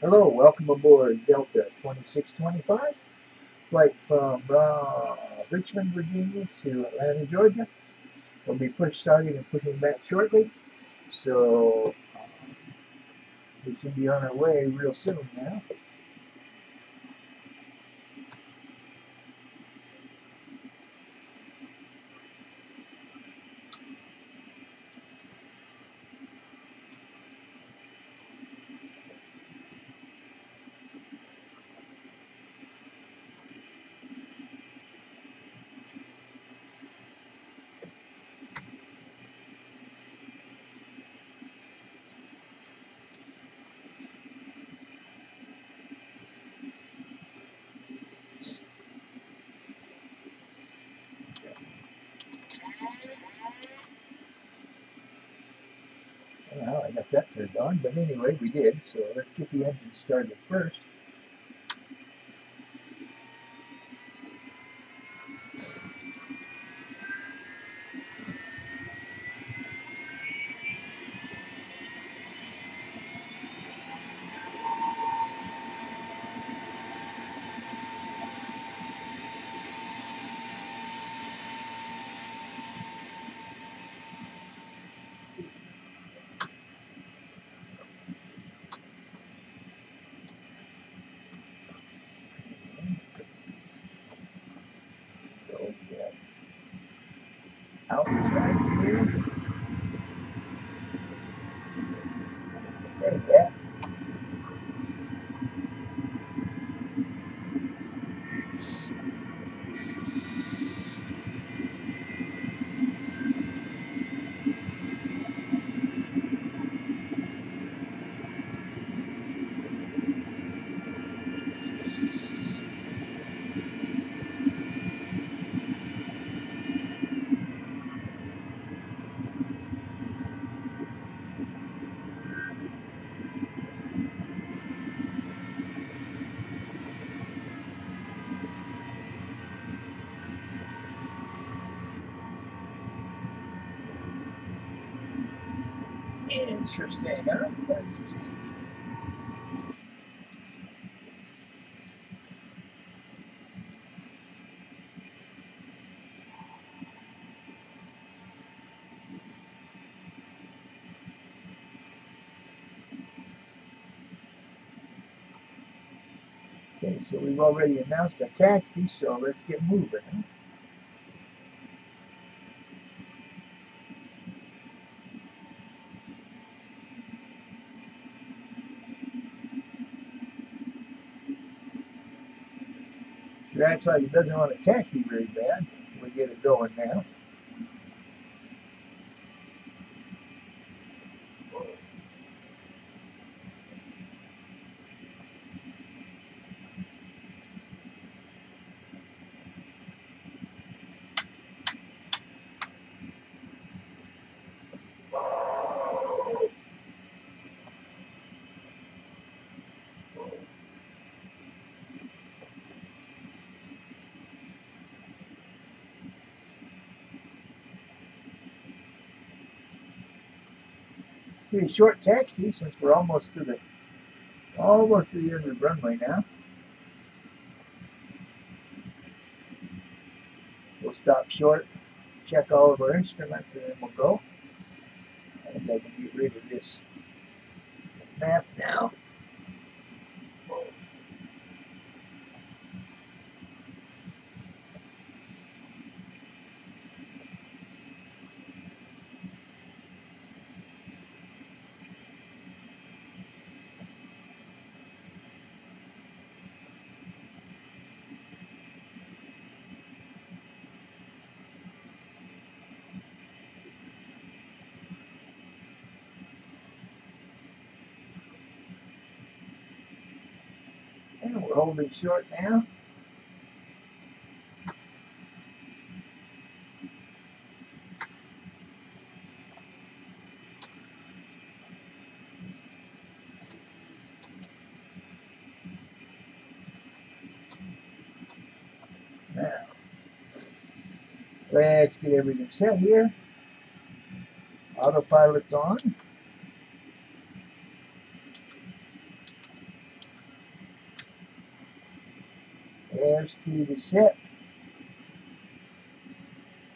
Hello, welcome aboard Delta 2625, flight from Richmond, Virginia to Atlanta, Georgia. We'll be starting and pushing back shortly, so we should be on our way real soon now. Well, I got that turned on, but anyway, we did, so let's get the engine started first. So, yes, outside here. Okay, yeah. Interesting, huh? Let's see. Okay, so we've already announced a taxi, so let's get moving, huh? It acts like it doesn't want a taxi very bad. We get it going now. Pretty short taxi since we're almost to the end of the runway now. We'll stop short, check all of our instruments, and then we'll go. I think I can get rid of this map now. And we're holding short now. Now, let's get everything set here. Autopilot's on. Airspeed is set.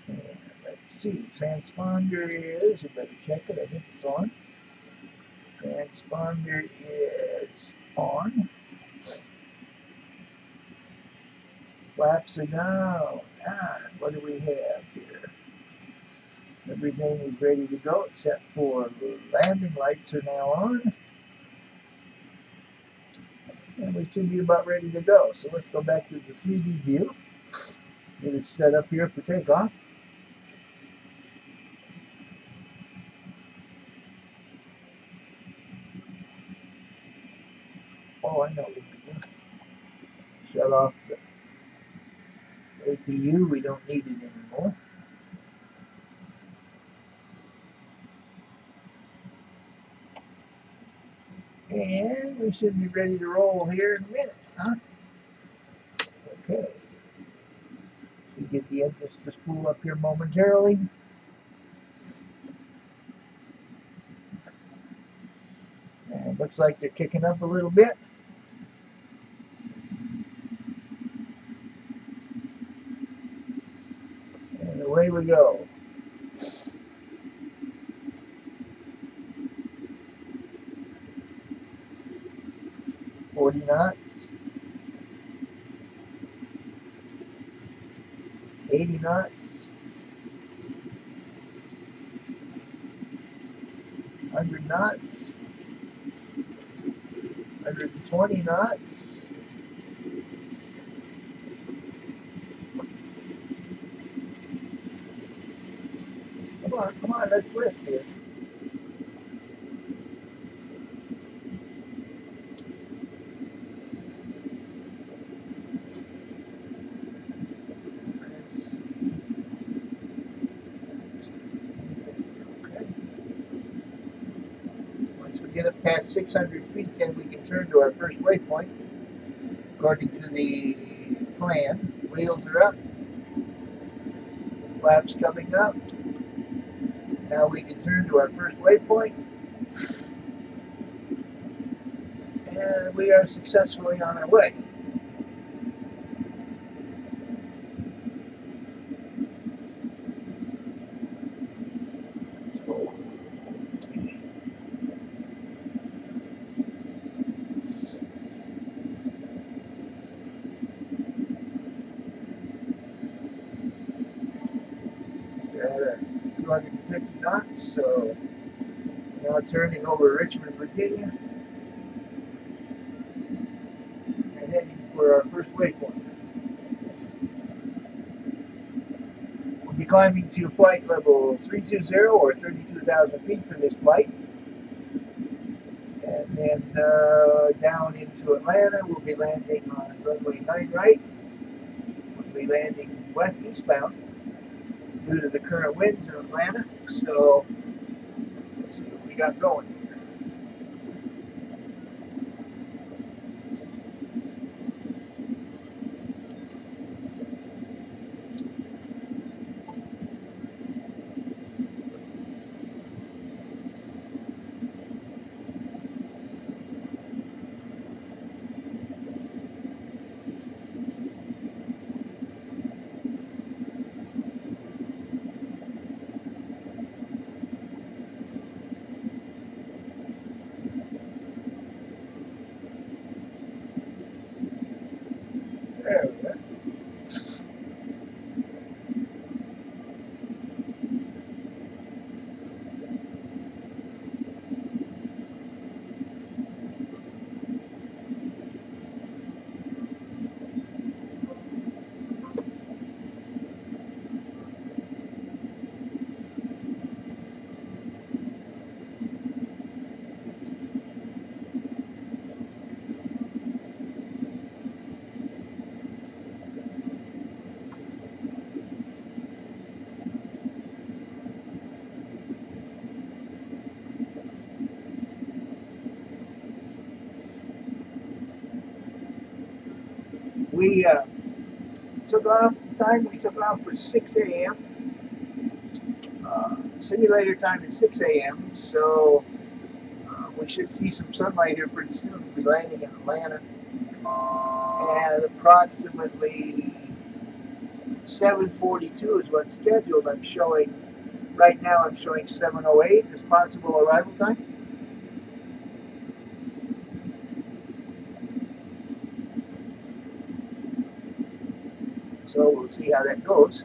And let's see, transponder is, you better check it, I think it's on. Transponder is on. Flaps are down. What do we have here? Everything is ready to go except for the landing lights are now on. And we should be about ready to go. So let's go back to the 3D view. Get it set up here for takeoff. Oh, I know what we do. Shut off the APU. We don't need it anymore. And we should be ready to roll here in a minute, huh? Okay. We get the engines to spool up here momentarily. And looks like they're kicking up a little bit. And away we go. $40 knots. 80 knots. 100 knots. 120 knots. Come on, let's lift here. Okay. Once we get up past 600 feet, then we can turn to our first waypoint. According to the plan, wheels are up, flaps coming up. Now we can turn to our first waypoint. And we are successfully on our way. We're at 250 knots, so now turning over Richmond, Virginia, and heading for our first waypoint. We'll be climbing to flight level 320 or 32,000 feet for this flight. And then down into Atlanta, we'll be landing on runway 9 right. We'll be landing eastbound due to the current winds in Atlanta. So let's see what we got going here. There we go. We took off, the time we took off was 6 a.m. Simulator time is 6 a.m. So we should see some sunlight here pretty soon. We'll be landing in Atlanta. and approximately 7:42 is what's scheduled. I'm showing, right now I'm showing 7:08 as possible arrival time. So we'll see how that goes.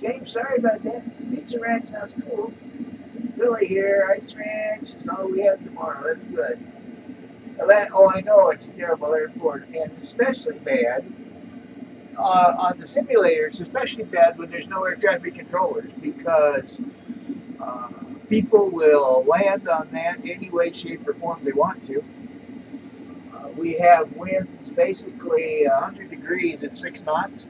James, sorry about that. Pizza Ranch sounds cool. Billy here, Ice Ranch is all we have tomorrow. That's good. Oh, I know it's a terrible airport, and especially bad on the simulators, especially bad when there's no air traffic controllers, because uh, people will land on that any way, shape, or form they want to. We have winds basically 100 degrees at 6 knots.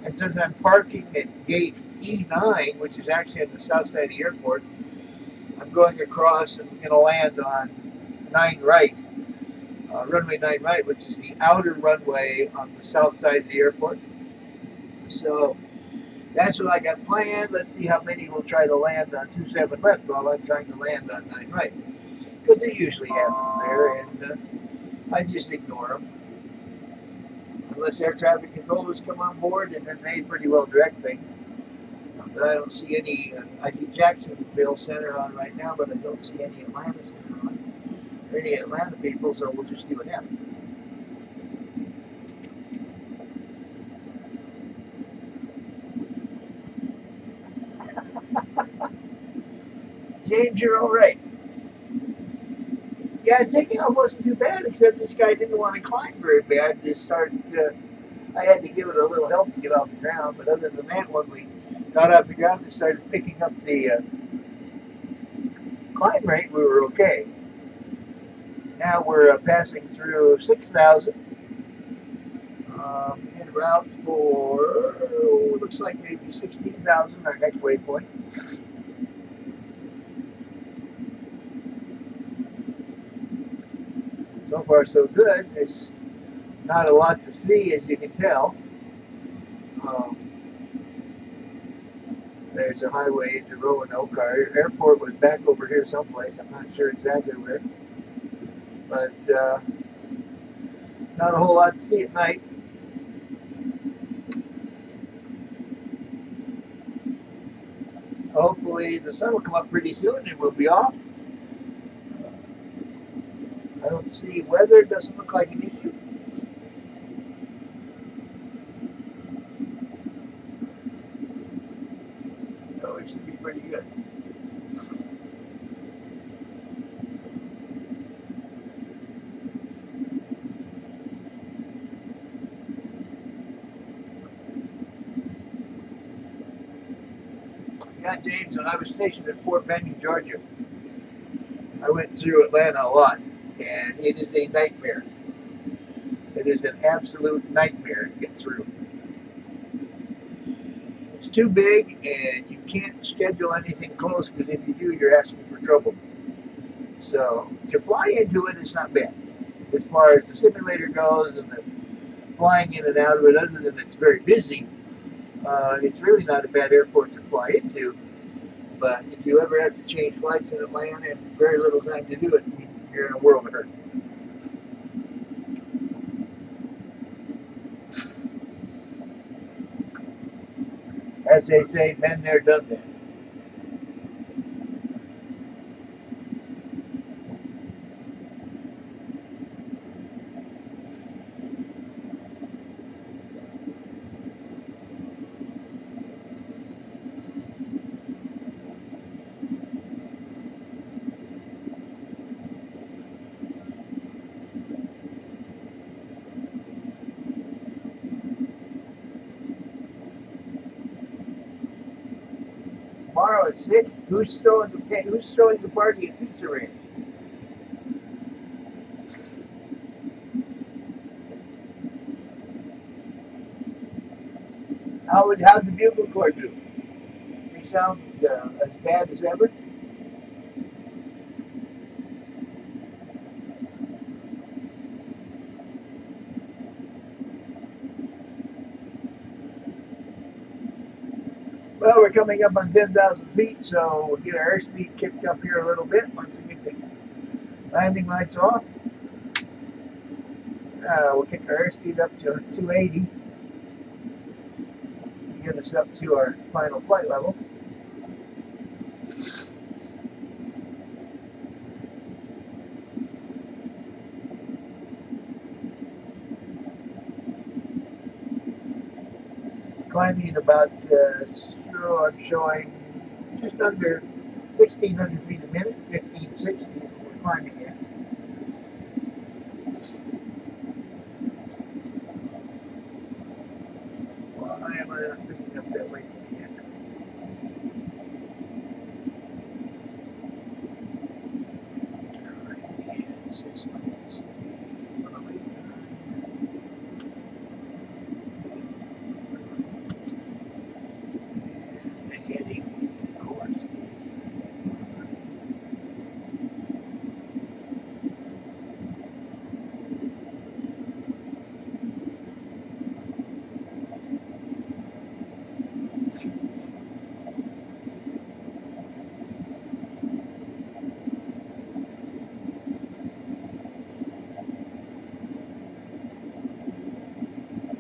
And since I'm parking at gate E9, which is actually at the south side of the airport, I'm going across and going to land on 9 right, runway 9 right, which is the outer runway on the south side of the airport. So that's what I got planned. Let's see how many will try to land on 27 left while I'm trying to land on 9 right. Because it usually happens there, and I just ignore them. Unless air traffic controllers come on board, and then they pretty well direct things. But I don't see any, I see Jacksonville Center on right now, but I don't see any Atlanta Center on, or any Atlanta people, so we'll just see what happens. James, you're all right. Yeah, taking off wasn't too bad, except this guy didn't want to climb very bad to start. I had to give it a little help to get off the ground, but other than that, when we got off the ground and started picking up the climb rate, we were okay. Now we're passing through 6,000 en route for, looks like maybe 16,000, our next waypoint. So far, so good. It's not a lot to see, as you can tell. There's a highway into Roanoke. Our airport was back over here someplace. I'm not sure exactly where. But not a whole lot to see at night. Hopefully the sun will come up pretty soon and we'll be off. I don't see weather. Doesn't look like an issue. So it should be pretty good. Yeah, James, when I was stationed at Fort Benning, Georgia, I went through Atlanta a lot, and it is a nightmare. It is an absolute nightmare to get through. It's too big, and you can't schedule anything close, because if you do, you're asking for trouble. So to fly into it, it's not bad. As far as the simulator goes and the flying in and out of it, other than it's very busy, it's really not a bad airport to fly into. But if you ever have to change flights in Atlanta and very little time to do it, you're in a world of hurt. As they say, been there, done that. Tomorrow at 6, who's throwing the party at Pizza Ranch? How'd the Bugle Corps do? They sound as bad as ever? coming up on 10,000 feet, so we'll get our airspeed kicked up here a little bit once we get the landing lights off. We'll kick our airspeed up to 280 to get us up to our final flight level. Climbing about, I'm showing just under 1,600 feet a minute, 1,560 we're climbing at. Why am I not picking up that weight yet? Yes, this one needs to be 108. The heading, of course, is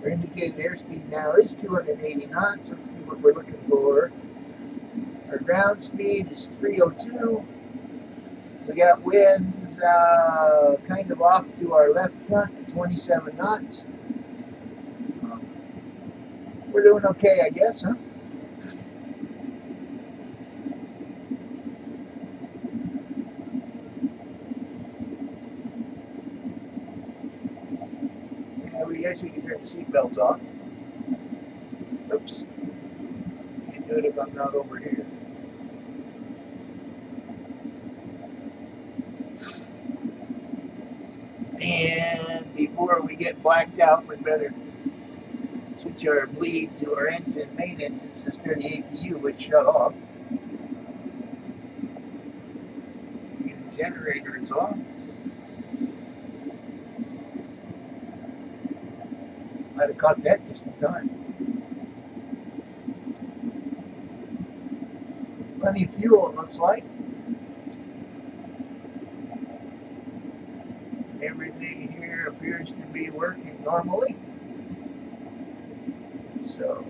our indicated airspeed now is 280 knots. Let's see what we're looking for. Our ground speed is 302. We got winds kind of off to our left front at 27 knots. We're doing okay, I guess, huh? Yeah, I guess we can turn the seatbelts off. Oops. Can't do it if I'm not over here. And before we get blacked out, we better switch our bleed to our engine, main engines instead of the APU, which shut off. The generator is off. Might have caught that just in time. Plenty of fuel, it looks like. Everything here appears to be working normally. So,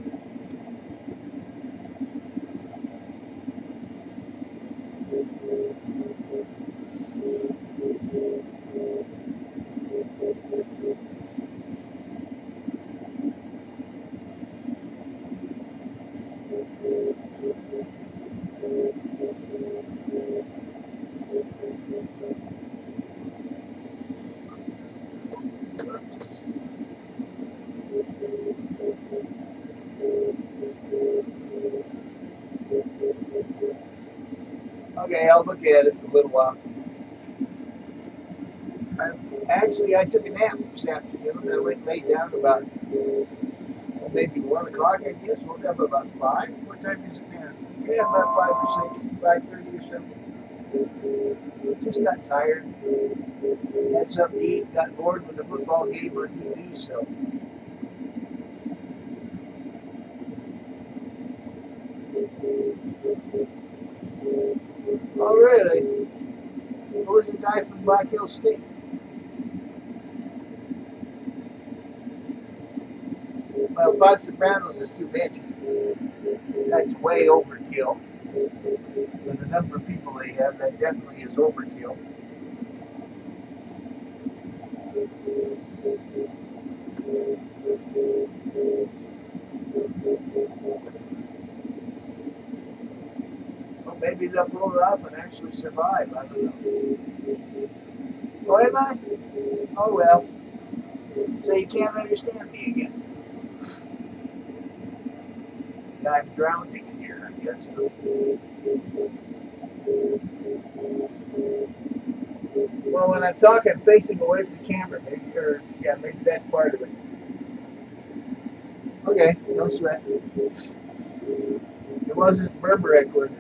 oops. Okay, I'll look at it in a little while. Actually, I took a nap this afternoon. I went and laid down about maybe 1 o'clock, I guess. Woke up about 5. What time is it now? Yeah, about 5 or 6, 5:30 or something. Just got tired. Had something to eat. Got bored with the football game on TV, so. Oh, really? Who was the guy from Black Hill State? Well, 5 Sopranos is too many. That's way overkill. For the number of people they have, that definitely is overkill. Well, maybe they'll blow it up and actually survive. I don't know. Oh, am I? Oh, well. So you can't understand me again. Yeah, I'm drowning in here, I guess. Well, when I talk, I'm facing away from the camera, maybe, or yeah, maybe that's part of it. Okay, no sweat. It wasn't Berberek, was it?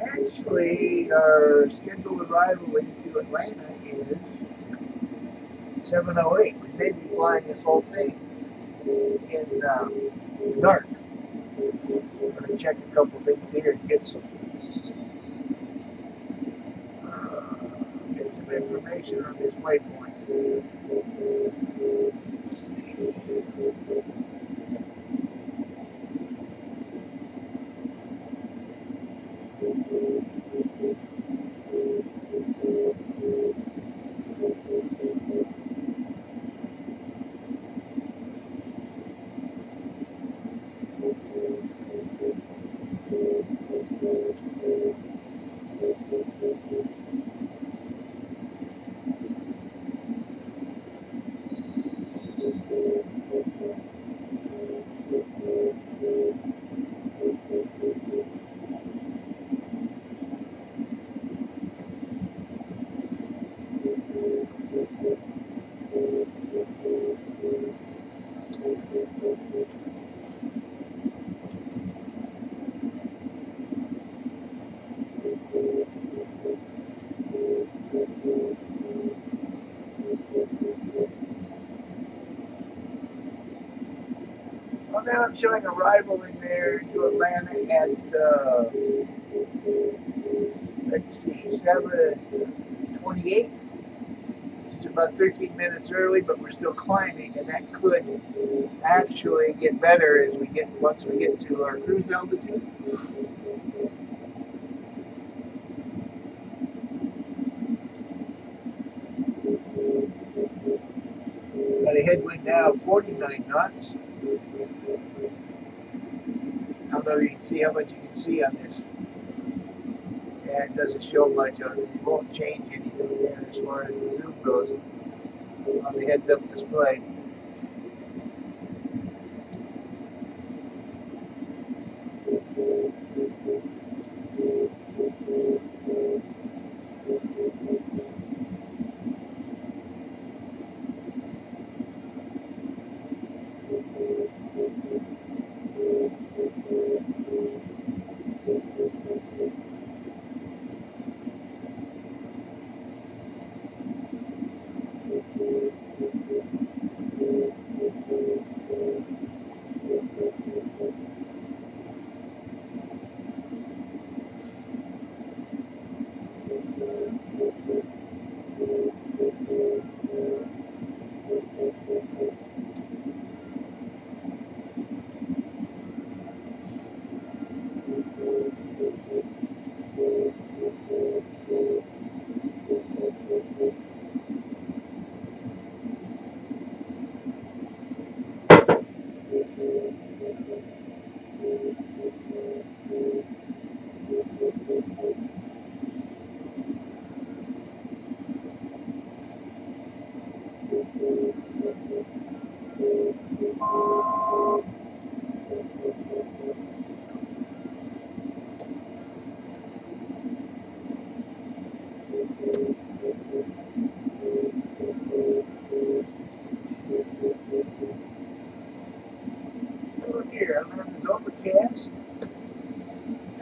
Actually, our scheduled arrival into Atlanta is 7:08. We may be flying this whole thing in the dark. We're going to check a couple things here and get some information on this waypoint. Let's see. Well, now I'm showing arrival in there to Atlanta at, let's see, 7:28. Just about 13 minutes early, but we're still climbing, and that could actually get better as once we get to our cruise altitude. Got a headwind now of 49 knots. I don't know if you can see how much you can see on this. Yeah, it doesn't show much on it. It won't change anything there as far as the zoom goes on the heads-up display. weather's overcast.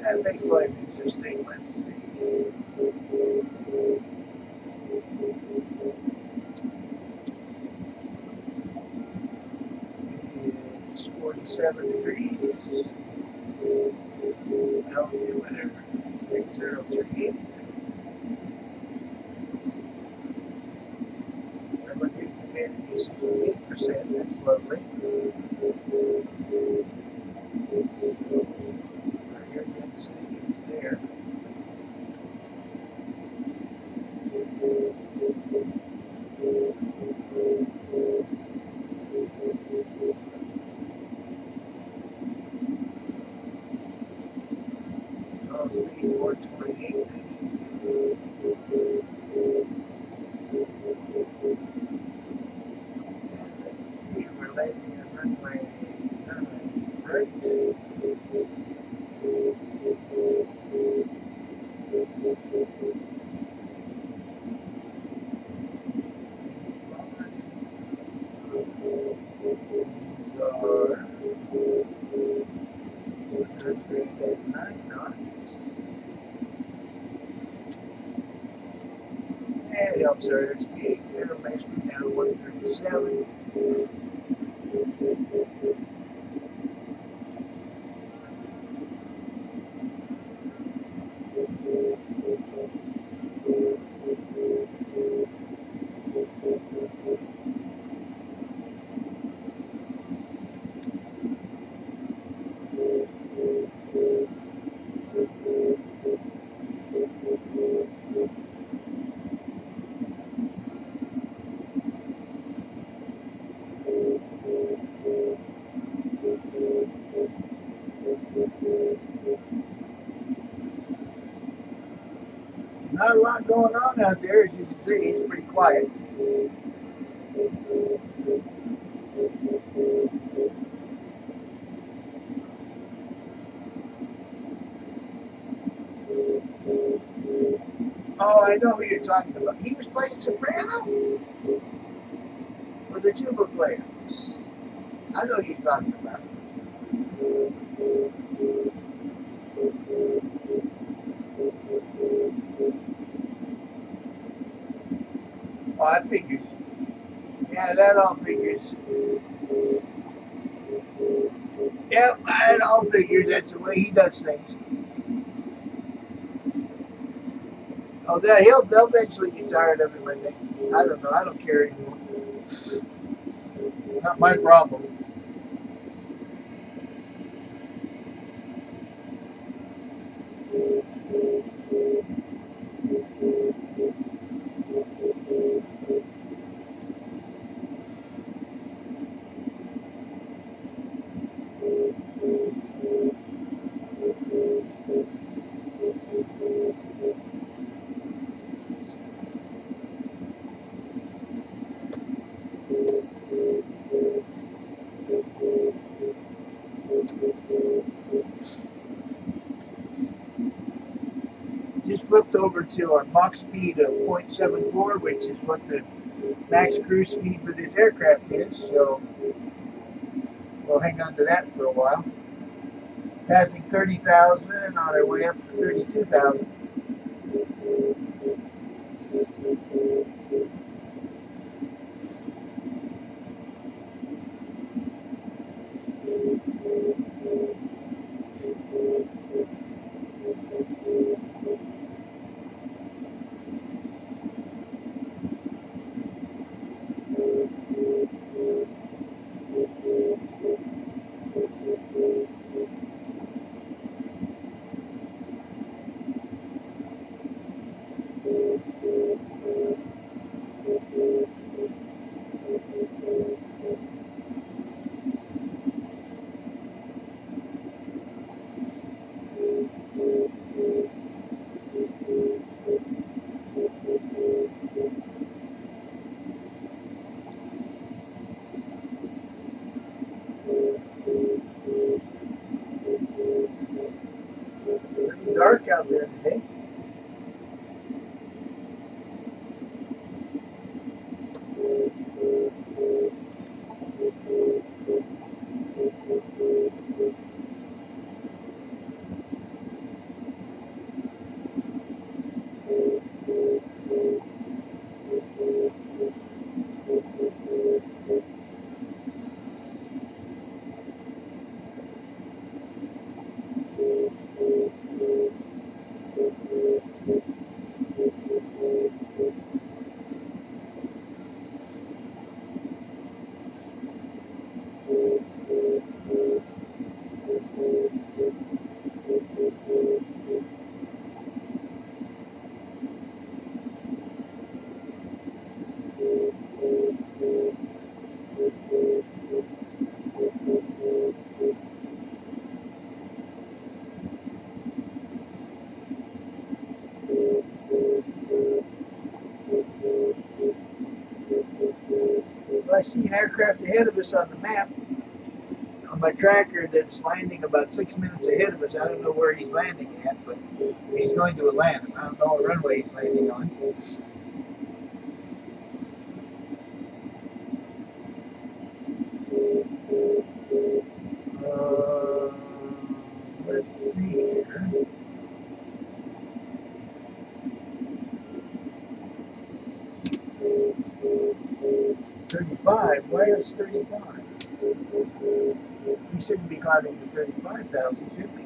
That makes life interesting. Let's see. It's 47 degrees. Altimeter 3038. Relative humidity 68%. That's lovely. Our air density is there. Oh, speed 128. Let's see, we're landing at runway 9, right? At 9 knots. And it helps our airspeed. Air speed down to 137. Not a lot going on out there, as you can see. It's pretty quiet. Oh, I know who you're talking about. He was playing soprano? Or the tuba player? I know who you're talking about. Oh, that figures. Yeah, that all figures. Yep, that all figures. That's the way he does things. Oh, they'll eventually get tired of him, I think. I don't know. I don't care anymore. It's not my problem. Just flipped over to our Mach speed of 0.74, which is what the max cruise speed for this aircraft is. So we'll hang on to that for a while. Passing 30,000 on our way up to 32,000. Pretty dark out there today. I see an aircraft ahead of us on the map on my tracker that's landing about 6 minutes ahead of us. I don't know where he's landing at, but he's going to Atlanta. I don't know what runway he's landing on. Let's see here. 35? Why is 35? We shouldn't be climbing to 35,000, should we?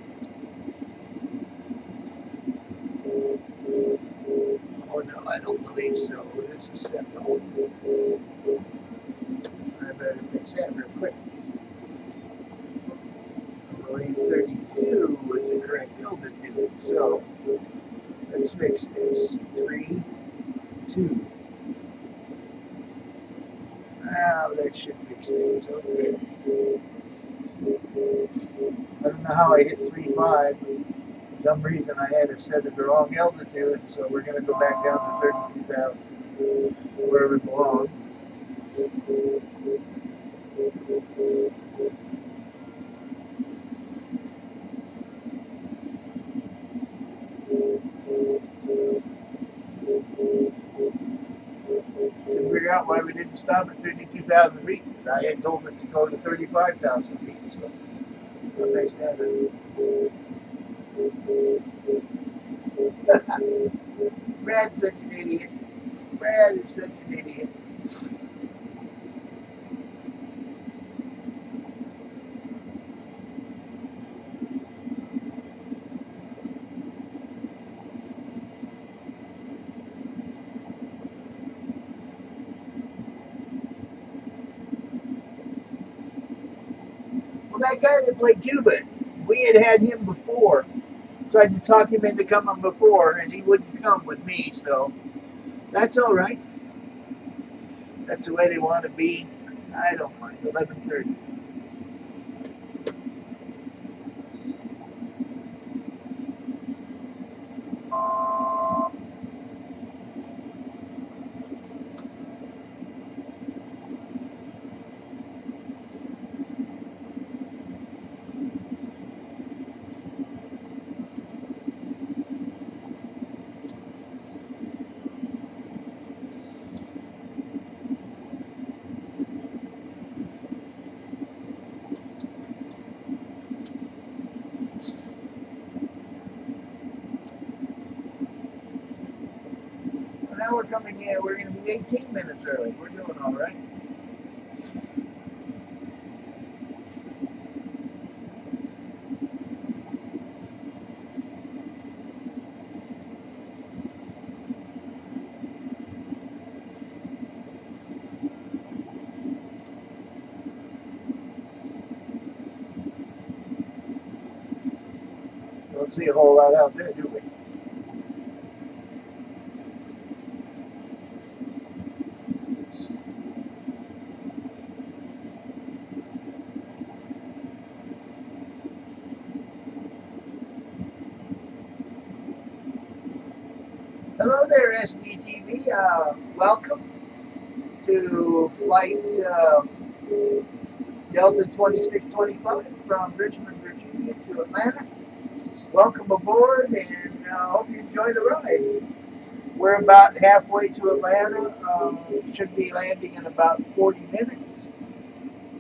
Oh no, I don't believe so. This is simple. I better fix that real quick. I believe 32 was the correct altitude. So let's fix this. 3, 2. Now that should fix things. Okay. I don't know how I hit 3.5. For some reason I had it set at the wrong altitude, so we're going to go back down to 32,000, where we belong. To figure out why we didn't stop at 32,000 feet. I had told it to go to 35,000 feet, so that makes that. Brad's such an idiot. Brad is such an idiot. Well, that guy that played tuba, we had him before. Tried to talk him into coming before, and he wouldn't come with me, so that's all right. That's the way they want to be. I don't mind. 11:30. Now we're coming in. We're going to be 18 minutes early. We're doing all right. Don't see a whole lot out there, do we? Hello there, SDTV. Welcome to flight Delta 2625 from Richmond, Virginia to Atlanta. Welcome aboard, and hope you enjoy the ride. We're about halfway to Atlanta. Should be landing in about 40 minutes.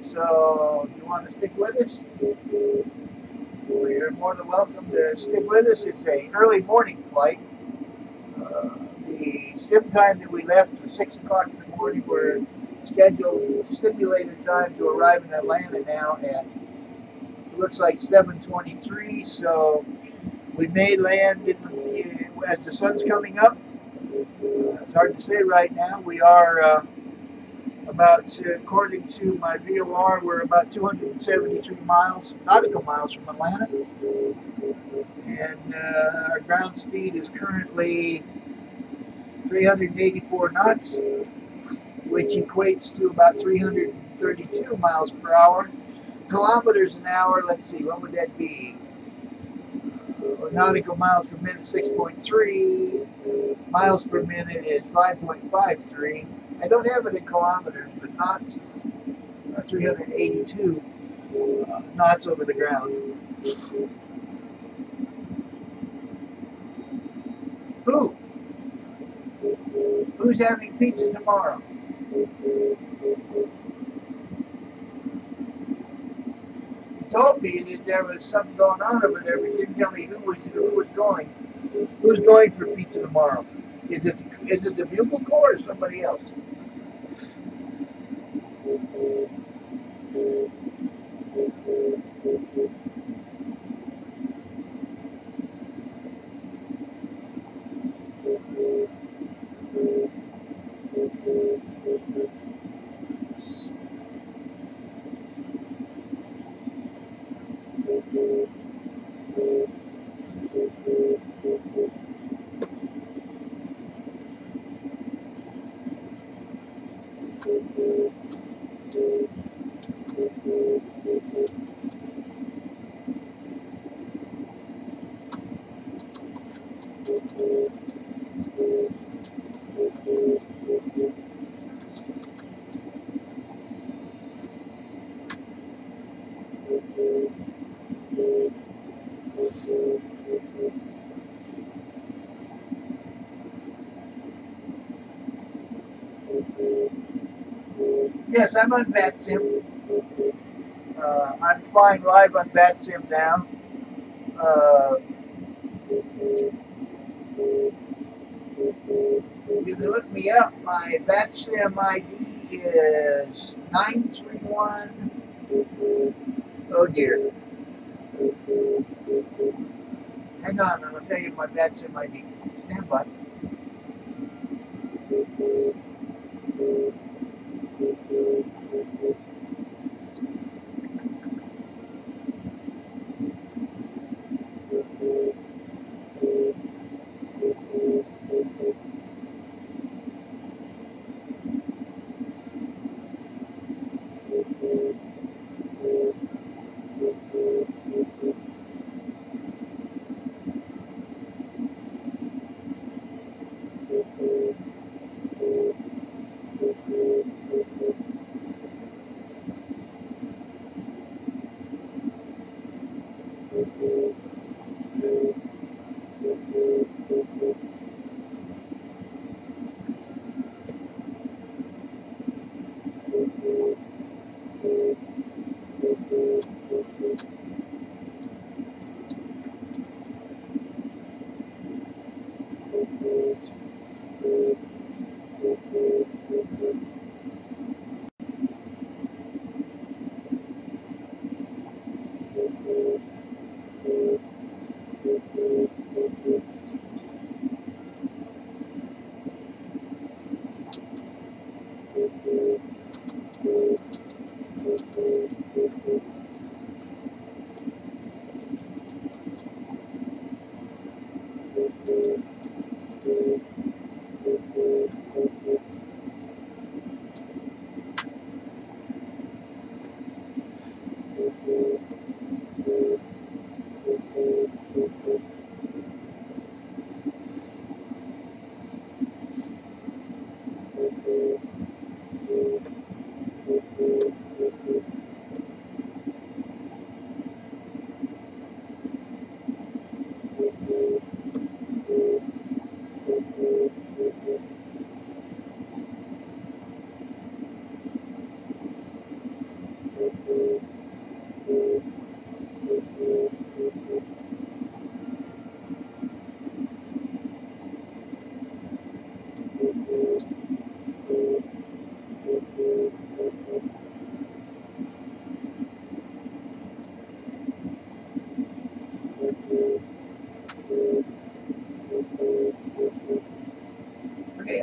So, if you want to stick with us, well, you're more than welcome to stick with us. It's an early morning flight. The sim time that we left was 6 o'clock in the morning. We're simulated time to arrive in Atlanta now at, it looks like 7:23. So We may land as the sun's coming up. It's hard to say right now. We are about, according to my VOR, we're about 273 miles, nautical miles from Atlanta. And our ground speed is currently 384 knots, which equates to about 332 miles per hour. Kilometers an hour, let's see, what would that be? Nautical miles per minute, 6.3. Miles per minute is 5.53. I don't have it in kilometers, but knots, 382 knots over the ground. Who's having pizza tomorrow? You told me that there was something going on over there, but you didn't tell me who was going. Who's going for pizza tomorrow? Is it the Bugle Corps or somebody else? Yes, I'm on VATSIM. I'm flying live on VATSIM now. You can look me up. My VATSIM ID is 931. Oh dear. Hang on, I'm going to tell you my VATSIM ID. Stand by.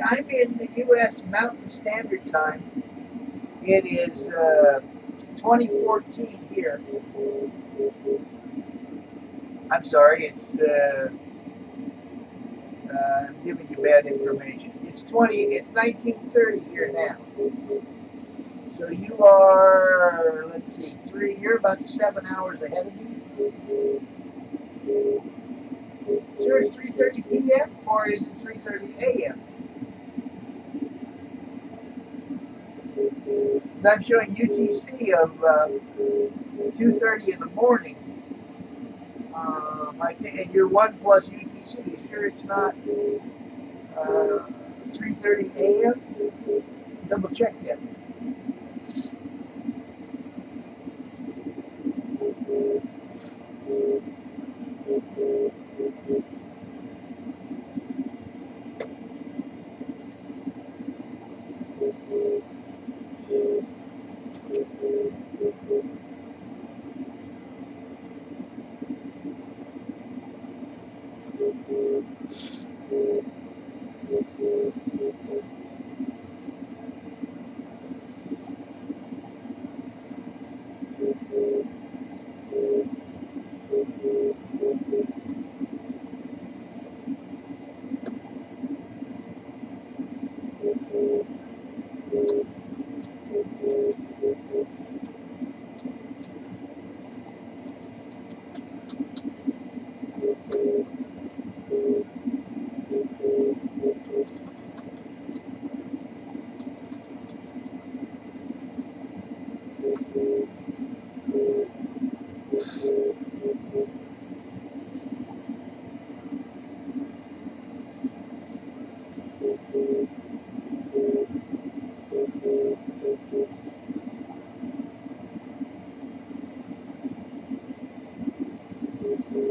I'm in the U.S. Mountain Standard Time. It is 2014 here. I'm sorry, it's I'm giving you bad information. It's 1930 here now. So you are, let's see, you're about 7 hours ahead of me. Sure, it's 3:30 p.m. or is it 3:30 a.m.? I'm showing UTC of 2:30 in the morning. I think, and you're 1 plus UTC. You sure it's not 3:30 a.m.? Double check that.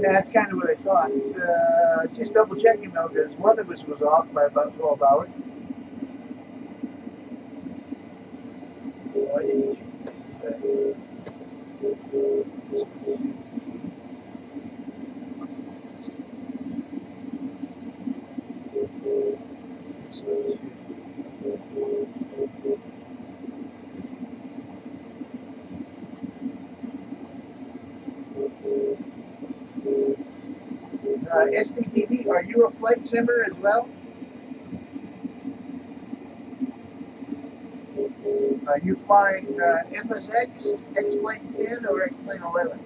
Yeah, that's kind of what I thought. Just double checking though, because one of us was off by about 12 hours. Why didn't you? SDTV, are you a flight simmer as well? Are you flying FSX, X-Plane 10, or X-Plane 11?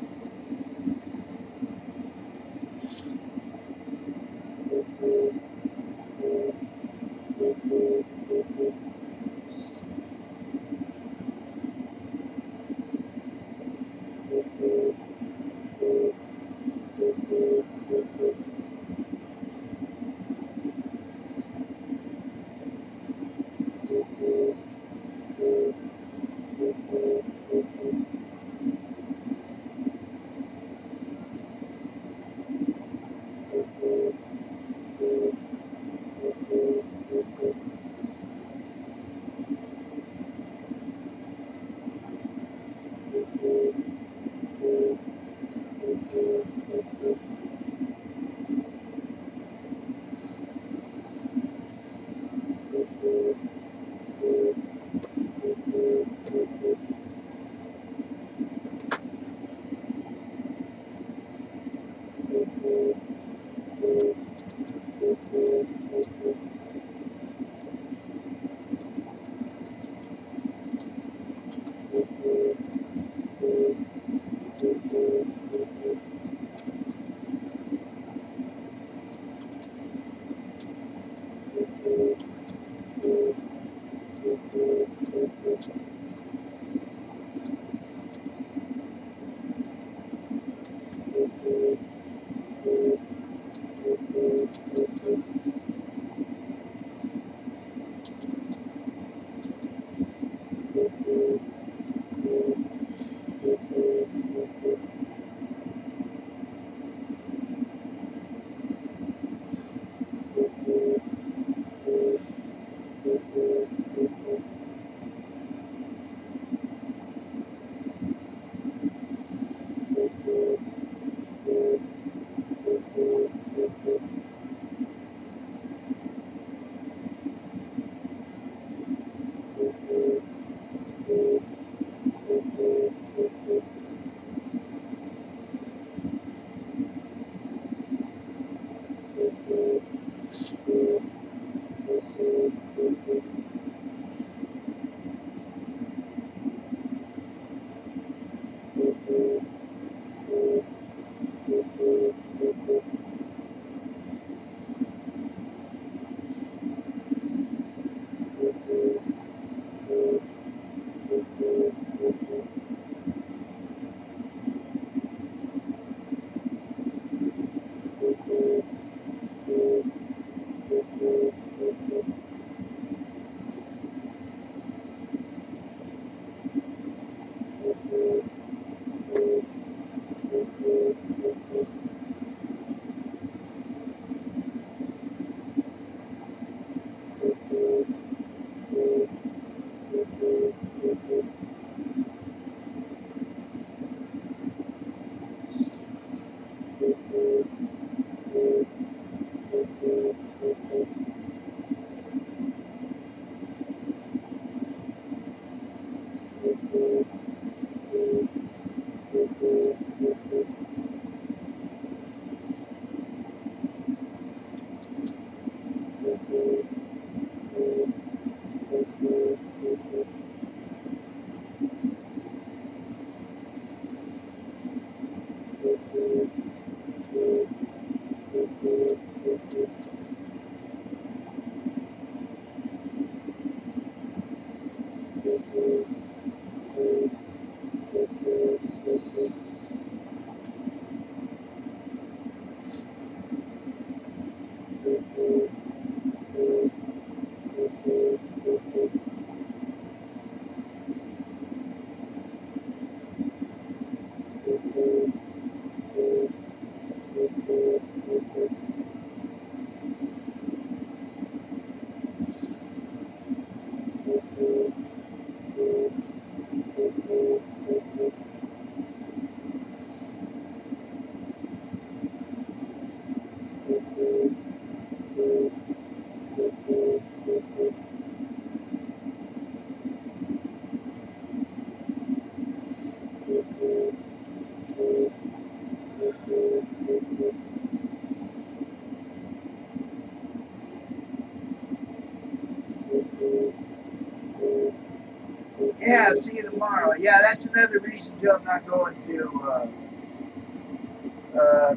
Yeah, see you tomorrow. Yeah, that's another reason, Joe, I'm not going to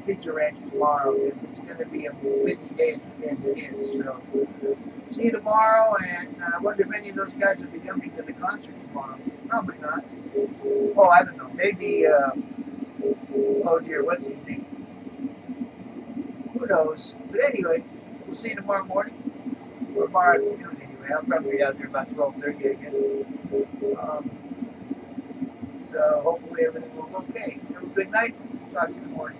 Pizza Ranch tomorrow. It's going to be a busy day as it is. So, see you tomorrow, and I wonder if any of those guys will be coming to the concert tomorrow. Probably not. Oh, I don't know. Maybe, oh dear, what's his name? Who knows? But anyway, we'll see you tomorrow morning. Or tomorrow afternoon, anyway. I'll probably be out there about 12:30, I guess. So hopefully everything will go okay. Have a good night. Talk to you in the morning.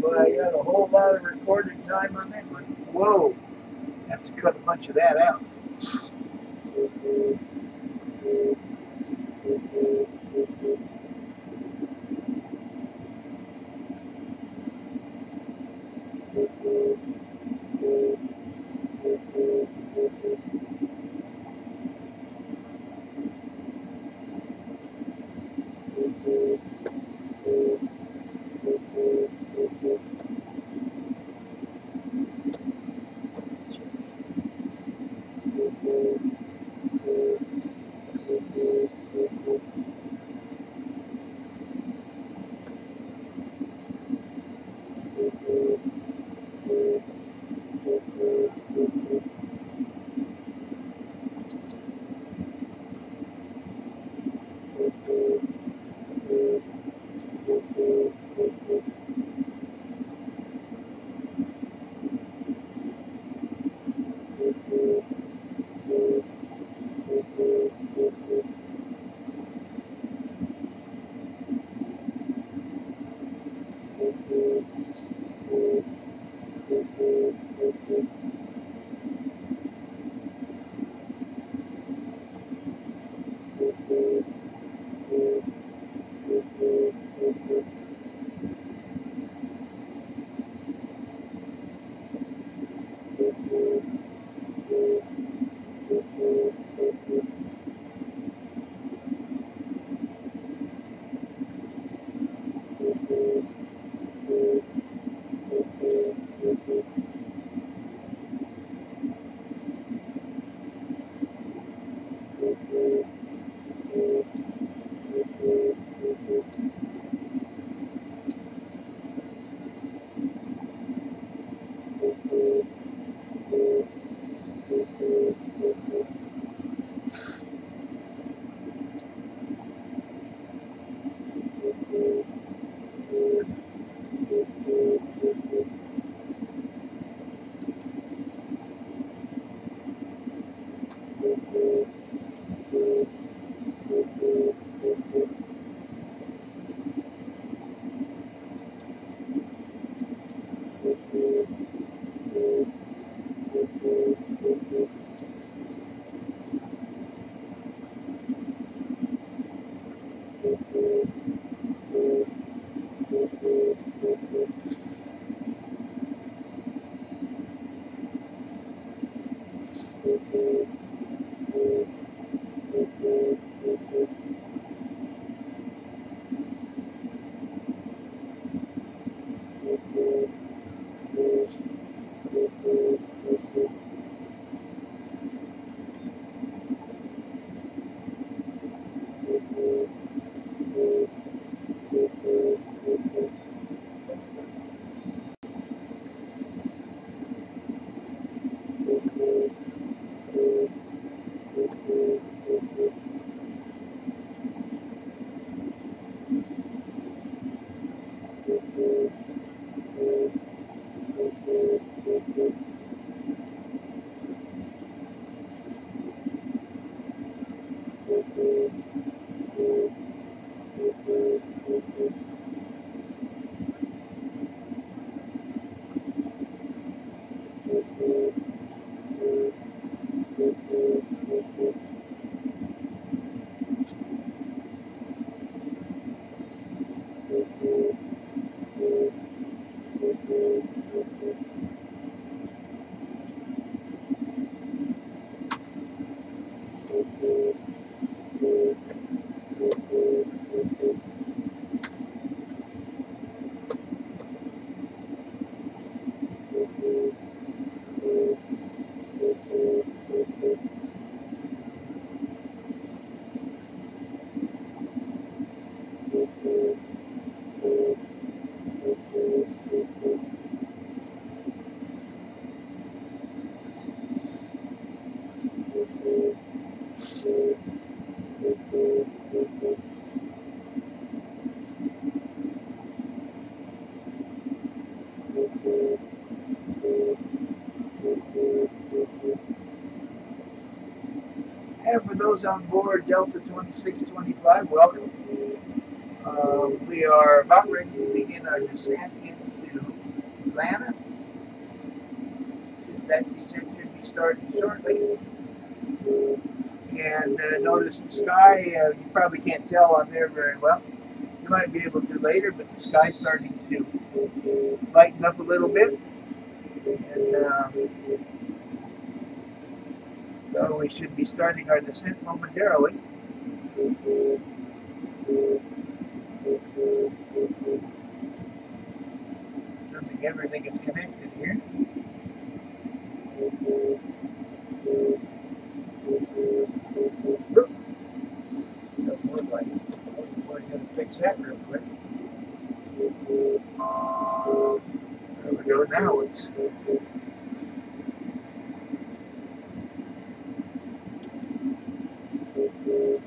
Well, I got a whole lot of recorded time on that one. Whoa. Have to cut a bunch of that out. And for those on board Delta2625, welcome. We are about ready to begin our descent into Atlanta. That descent should be starting shortly. And notice the sky, you probably can't tell on there very well. You might be able to later, but the sky's starting to lighten up a little bit. And so we should be starting our descent momentarily. Assuming everything is connected here. Doesn't look like it. We're going to fix that real quick. There we go. Now it's.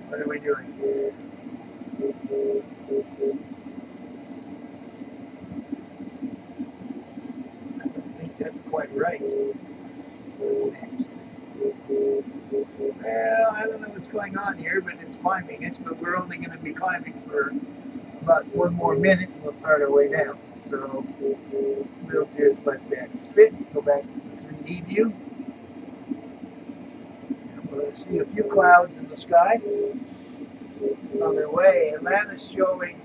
What are we doing? I don't think that's quite right. What's next? Well, I don't know what's going on here, but it's climbing it. But we're only going to be climbing for about 1 more minute, and we'll start our way down. So we'll just let that sit. Go back to the 3D view. And we'll see a few clouds in the sky on their way. Atlanta's showing.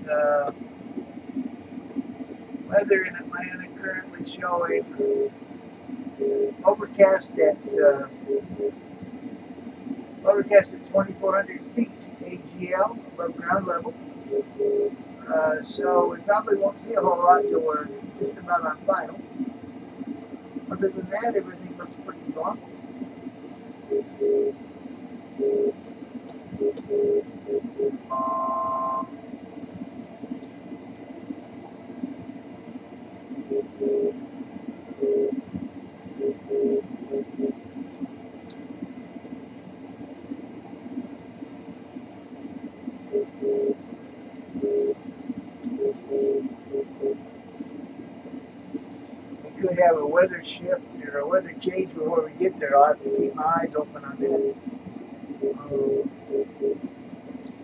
Weather in Atlanta currently showing overcast at 2,400 feet AGL above ground level. So we probably won't see a whole lot till we're just about on final. Other than that, everything looks pretty normal. could have a weather shift or a weather change before we get there. I'll have to keep my eyes open on that.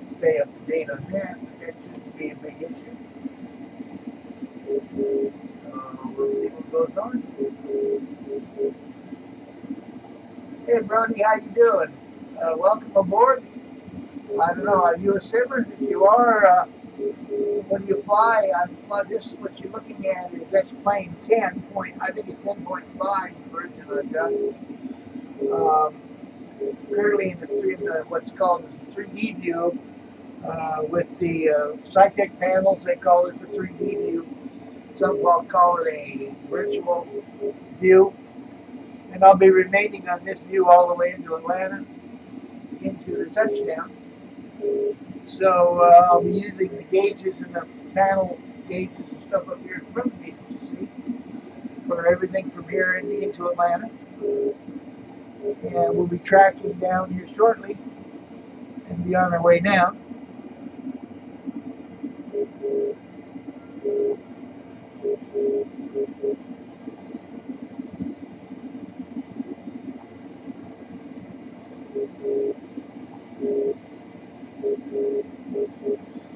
Stay up to date on that, but that shouldn't be a big issue. We'll see what goes on. Hey, Brody, how you doing? Welcome aboard. I don't know, are you a simmer? If you are, when you fly, this is what you're looking at is that's plane 10 point, I think it's 10.5 version I've got. Currently in the what's called the 3D view with the SciTech panels. They call this a 3D view. Some call it a virtual view. And I'll be remaining on this view all the way into Atlanta, into the touchdown. So I'll be using the gauges and the panel gauges and stuff up here in front of me that you see for everything from here into Atlanta. And we'll be tracking down here shortly and be on our way down.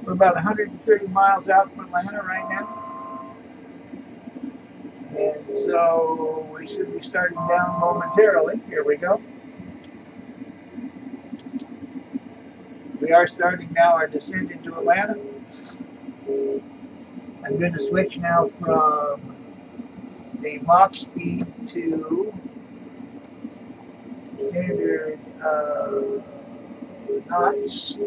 We're about 130 miles out from Atlanta right now. And so we should be starting down momentarily. Here we go. We are starting now our descent into Atlanta. I'm going to switch now from the Mach speed to standard knots.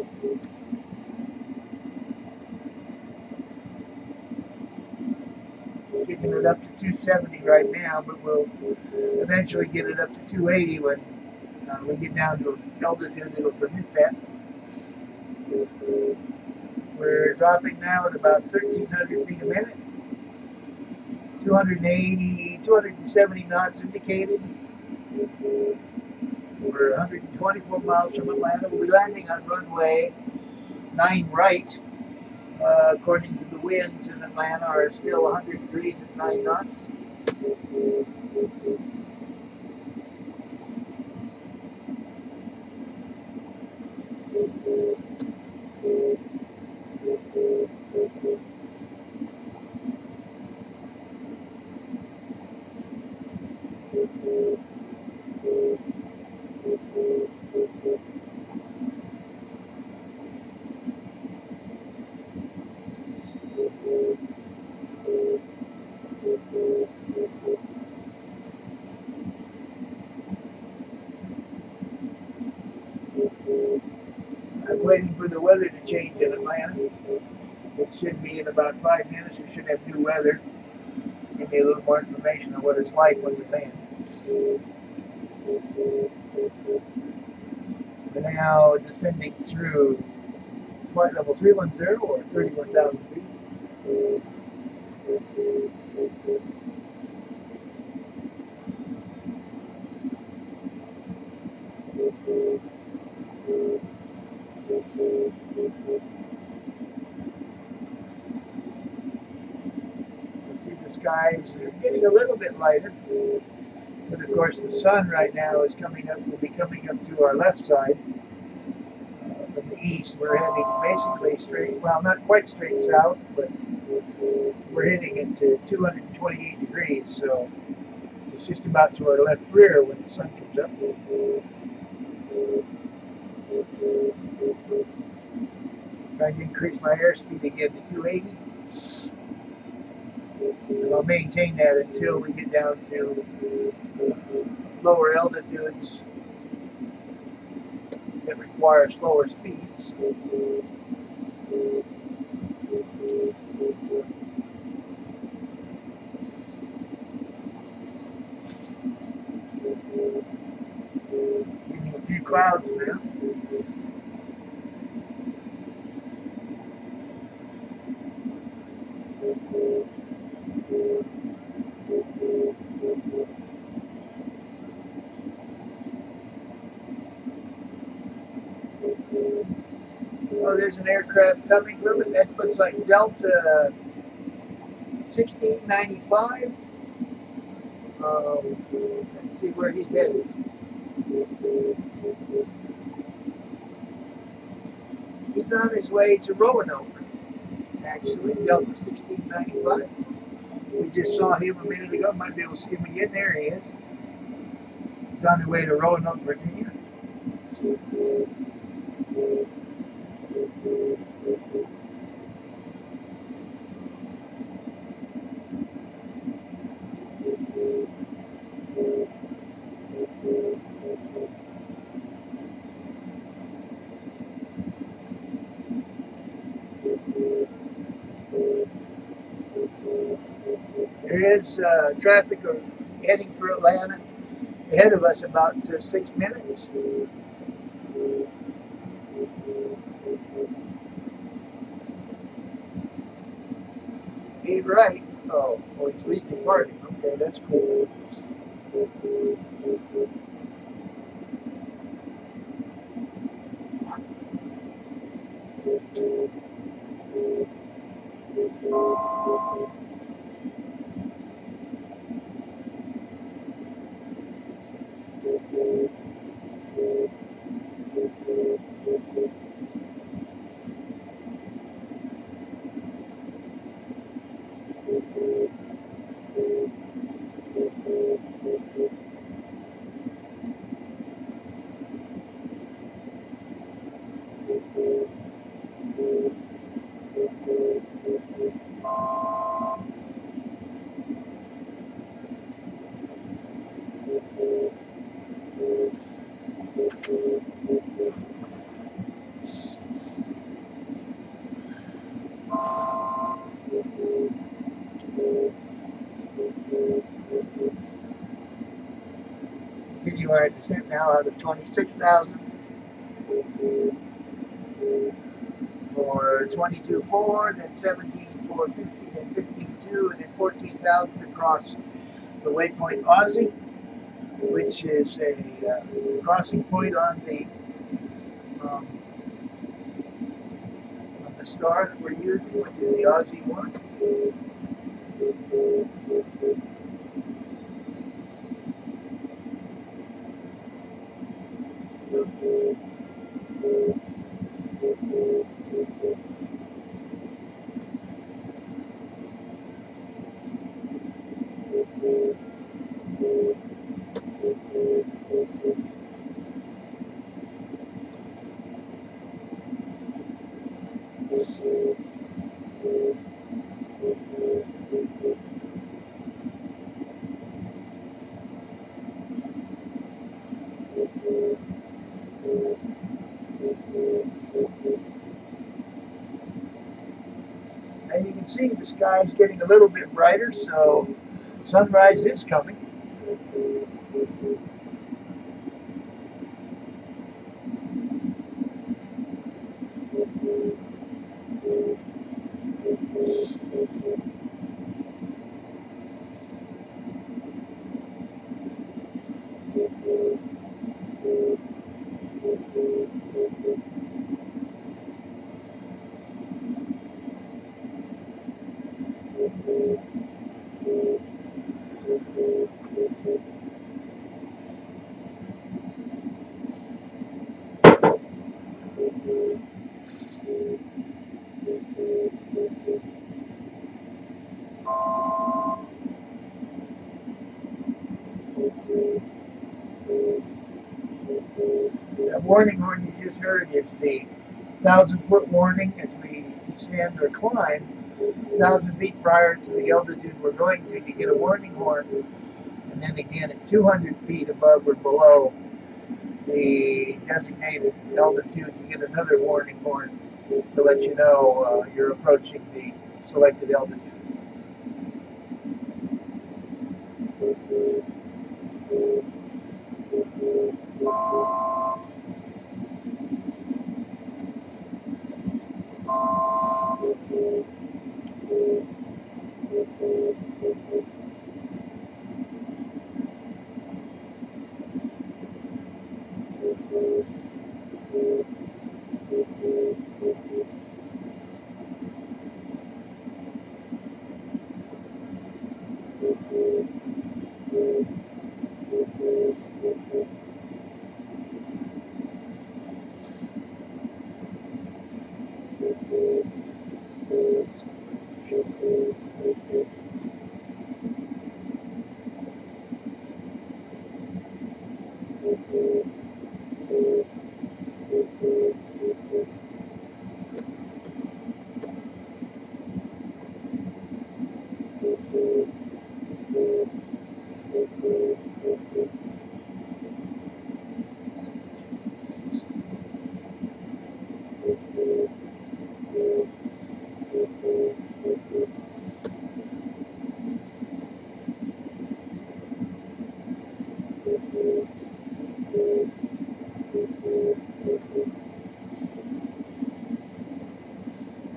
Kicking it up to 270 right now, but we'll eventually get it up to 280 when we get down to altitude that'll permit that. We're dropping now at about 1,300 feet a minute. 270 knots indicated. We're 124 miles from Atlanta. We'll be landing on runway 9 right. According to the winds in Atlanta are still 100 degrees at 9 knots. I'm waiting for the weather to change in Atlanta. It should be in about 5 minutes. We should have new weather. Give me a little more information on what it's like when we land. We're now descending through flight level 310 or 31,000 feet. See the skies are getting a little bit lighter, but of course the sun right now is coming up. Will be coming up to our left side from the east. We're heading basically straight, well, not quite straight south, but we're heading into 228 degrees, so it's just about to our left rear when the sun comes up. Trying to increase my airspeed again to 280. And I'll maintain that until we get down to lower altitudes that require slower speeds. Getting a few clouds now. Oh, there's an aircraft coming from it. That looks like Delta 1695. Let's see where he's headed. He's on his way to Roanoke, actually, Delta 1695. We just saw him a minute ago. Might be able to see him again. There he is. He's on his way to Roanoke, Virginia. There is traffic heading for Atlanta. Ahead of us about 6 minutes. He's right. Oh, well, he's leading the party. Okay, that's cool. Continue our descent now out of 26,000 for 22.4, then 17,450, then 15.2, and then 14,000 across the waypoint Aussie, which is a crossing point on the star that we're using, which is the Aussie 1. As you can see, the sky is getting a little bit brighter, so sunrise is coming. That warning horn you just heard is the 1,000-foot warning as we descend or climb 1,000 feet prior to the altitude we're going to. You get a warning horn, and then again at 200 feet above or below the designated altitude, you get another warning horn to let you know you're approaching the selected altitude.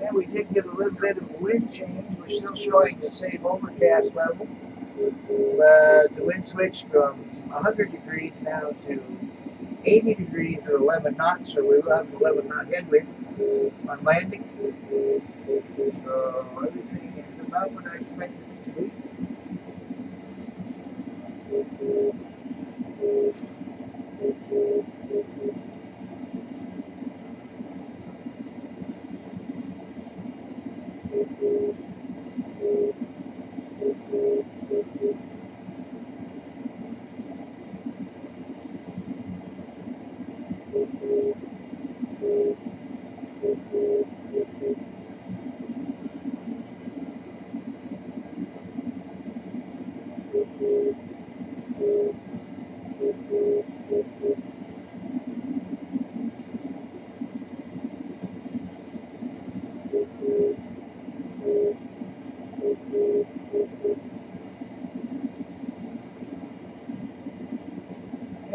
And we did get a little bit of a wind change. We're still showing the same overcast level, but the wind switched from 100 degrees now to 80 degrees at 11 knots, so we will have an 11 knot headwind on landing. So everything is about what I expected it to be.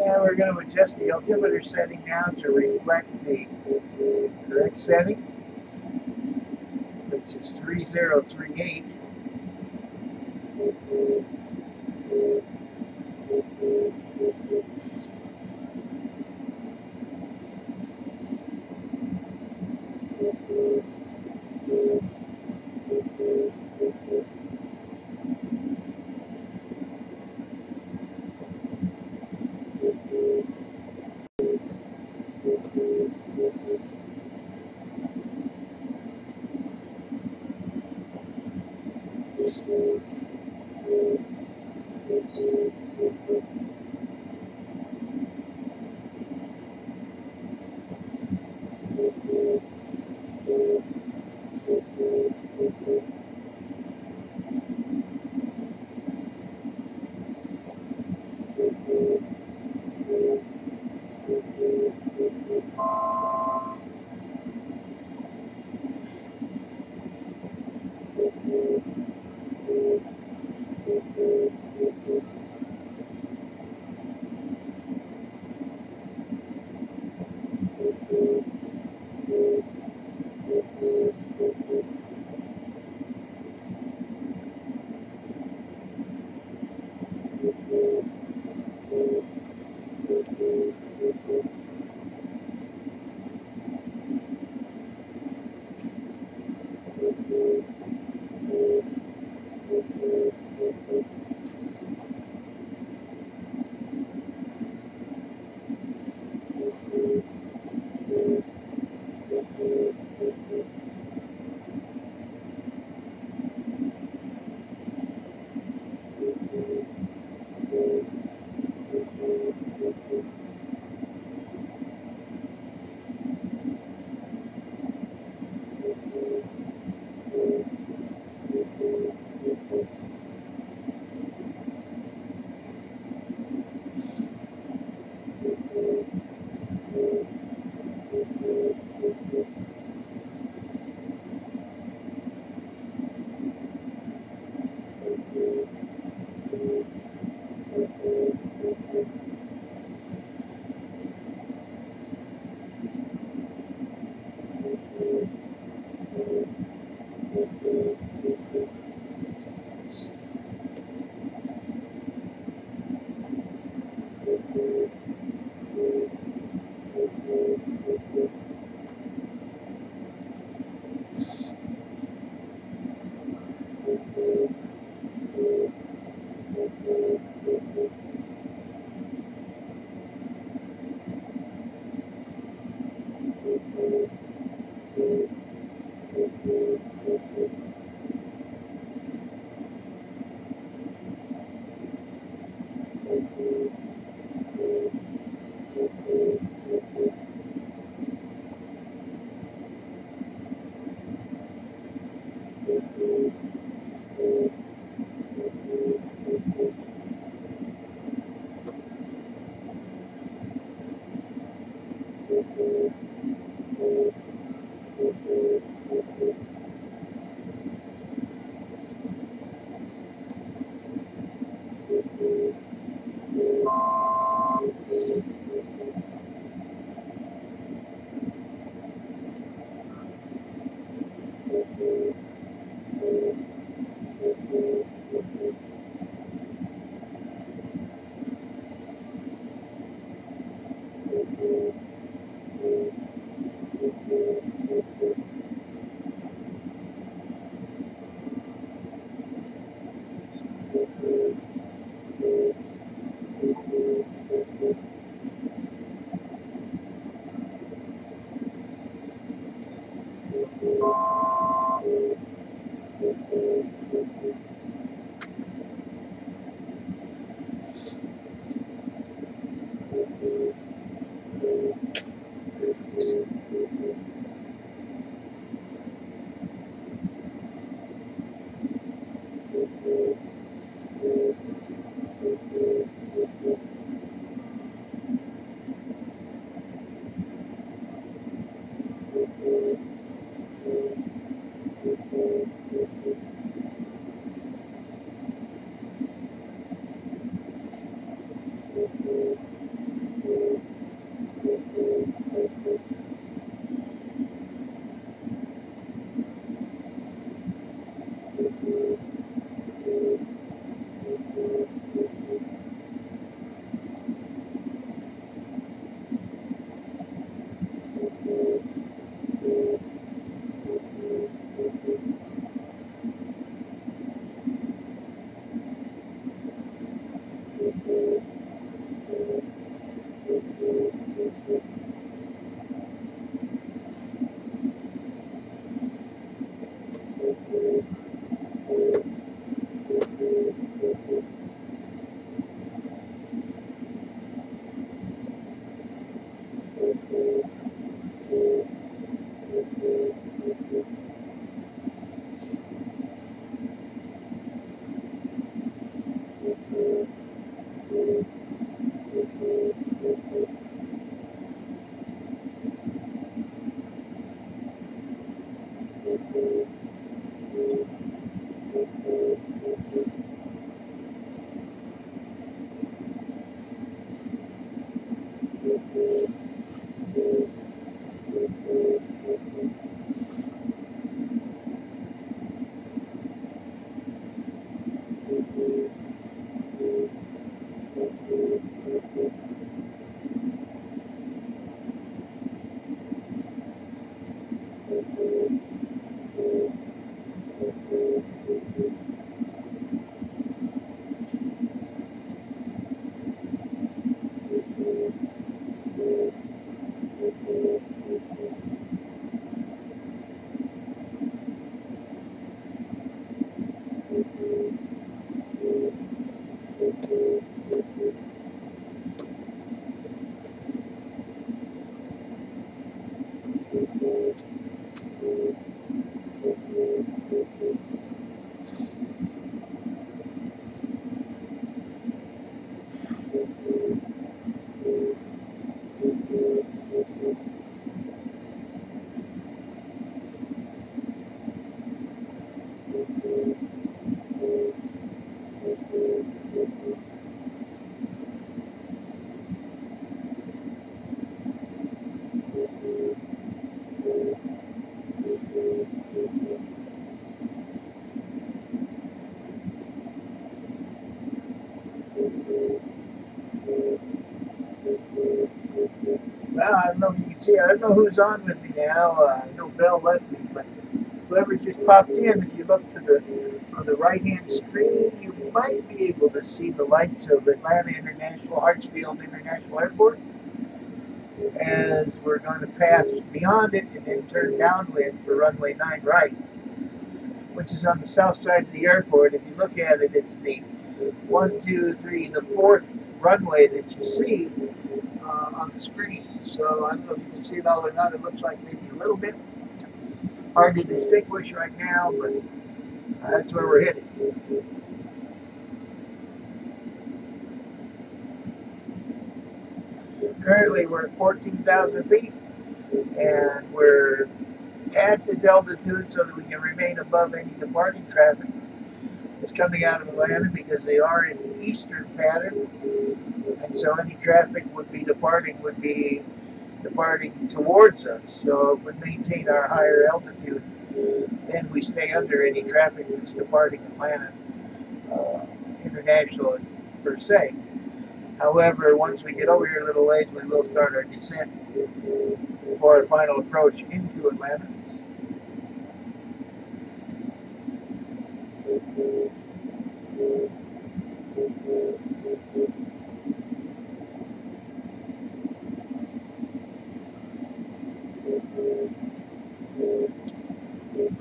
And we're going to adjust the altimeter setting now to reflect the correct setting, which is 3038. Well, I don't know if you can see, I don't know who's on with me now. I know Bell left me, but whoever just popped in, if you look to the on the right-hand screen, you might be able to see the lights of Atlanta International, Hartsfield International Airport. As we're going to pass beyond it and then turn downwind for runway 9 right, which is on the south side of the airport. If you look at it, it's the 1, 2, 3, the fourth runway that you see on the screen. So I don't know if you can see it all or not. It looks like maybe a little bit hard to distinguish right now, but that's where we're headed. Currently we're at 14,000 feet and we're at this altitude so that we can remain above any departing traffic that's coming out of Atlanta, because they are in eastern pattern, and so any traffic would be departing towards us. So if we maintain our higher altitude, then we stay under any traffic that's departing Atlanta International per se. However, once we get over here a little ways, we will start our descent for our final approach into Atlanta.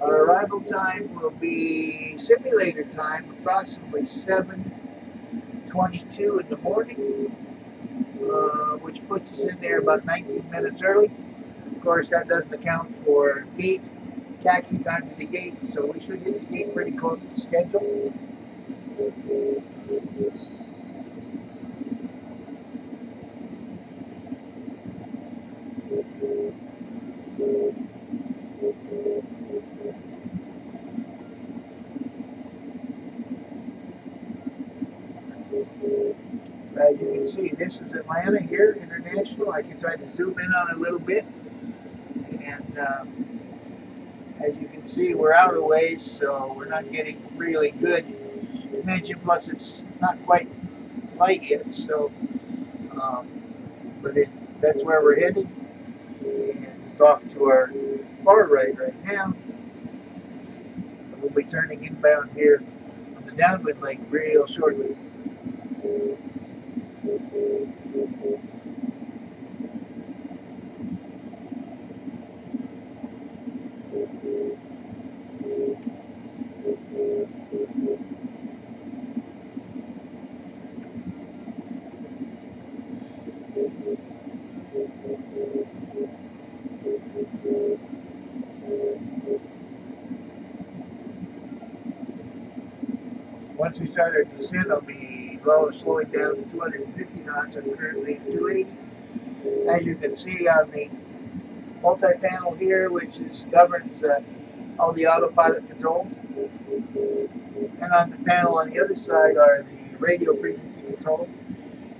Our arrival time will be simulator time, approximately 7:22 in the morning, which puts us in there about 19 minutes early. Of course, that doesn't account for gate, taxi time to the gate, so we should hit the gate pretty close to schedule. As you can see, this is Atlanta here, International. I can try to zoom in on it a little bit. And as you can see, we're out of ways, so we're not getting really good dimension. Plus, it's not quite light yet, so but that's where we're headed, and it's off to our far right now. We'll be turning inbound here on the downwind lake real shortly. Once we start our descent, I'll be slowing down to 250 knots. I'm currently at 280. As you can see on the multi-panel here, which governs all the autopilot controls. And on the panel on the other side are the radio frequency controls.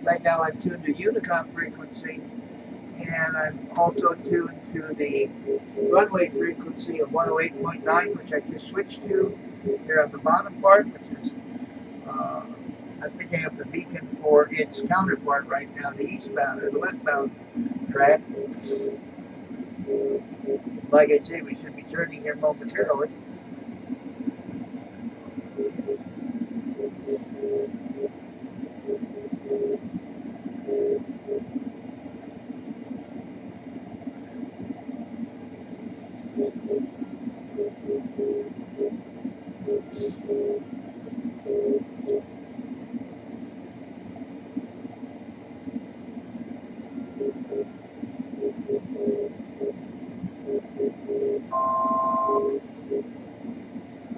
Right now I'm tuned to Unicom frequency, and I'm also tuned to the runway frequency of 108.9, which I just switched to here on the bottom part, which is I'm picking up the beacon for its counterpart right now, the eastbound or the westbound track. Like I said, we should be turning here momentarily.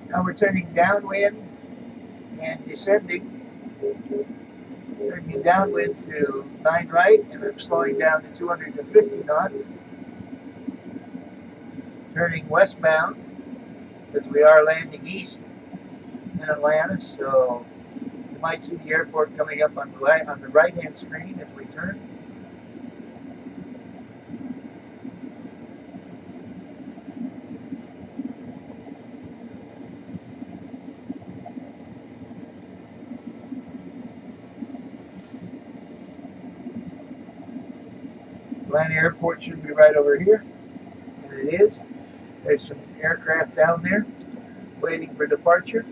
Now we're turning downwind and descending. Turning downwind to 9 right, and I'm slowing down to 250 knots. Turning westbound, because we are landing east in Atlanta, so you might see the airport coming up on the right-hand screen as we turn. Atlanta Airport should be right over here, and it is. There's some aircraft down there waiting for departure,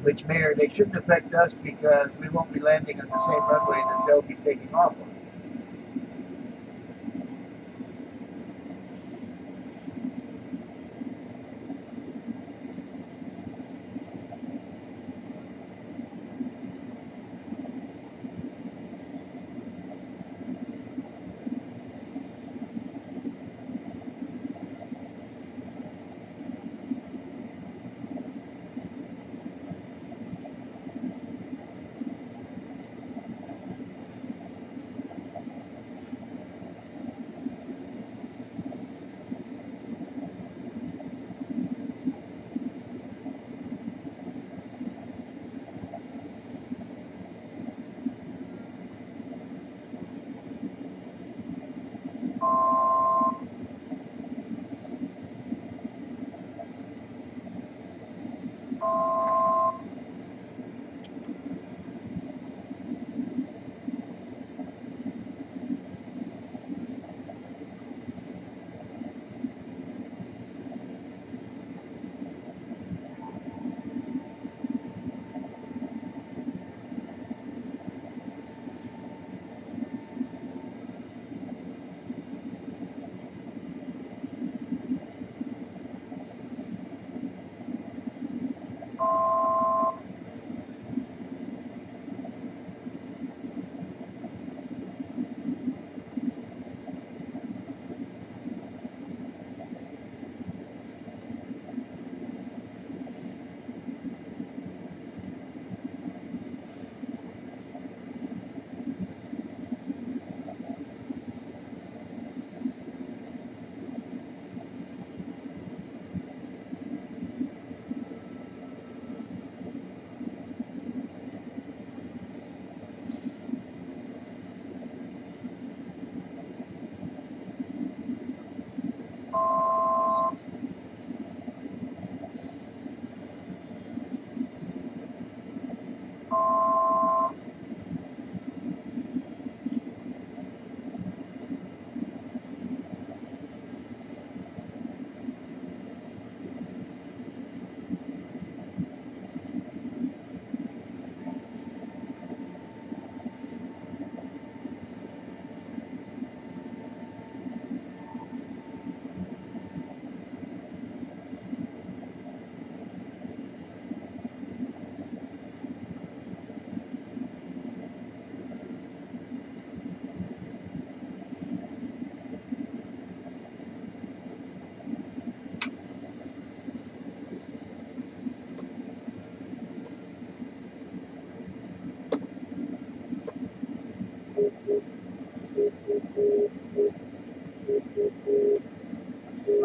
which they shouldn't affect us because we won't be landing on the same runway that they'll be taking off on.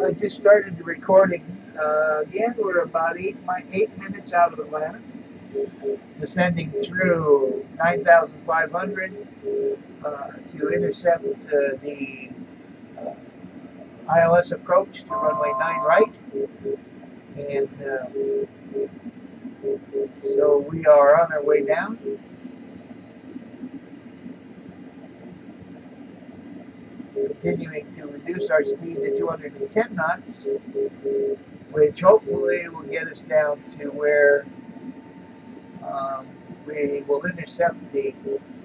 I just started the recording. Again, we're about 8 minutes out of Atlanta, descending through 9,500 to intercept the ILS approach to runway 9 right. And so we are on our way down. Continuing to reduce our speed to 210 knots, which hopefully will get us down to where we will intercept the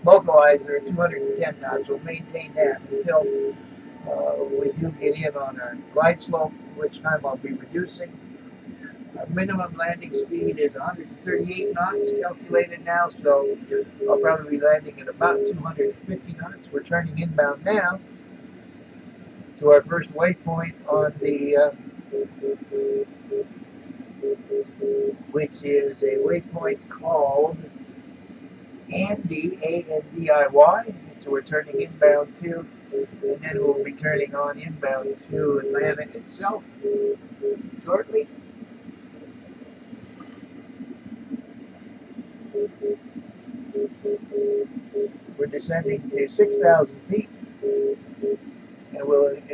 localizer at 210 knots. We'll maintain that until we do get in on our glide slope, which time I'll be reducing. Our minimum landing speed is 138 knots calculated now, so I'll probably be landing at about 250 knots. We're turning inbound now to our first waypoint on the which is a waypoint called Andy, A-N-D-I-Y. So we're turning inbound to, and then we'll be turning on inbound to Atlanta itself shortly. We're descending to 6,000 feet, and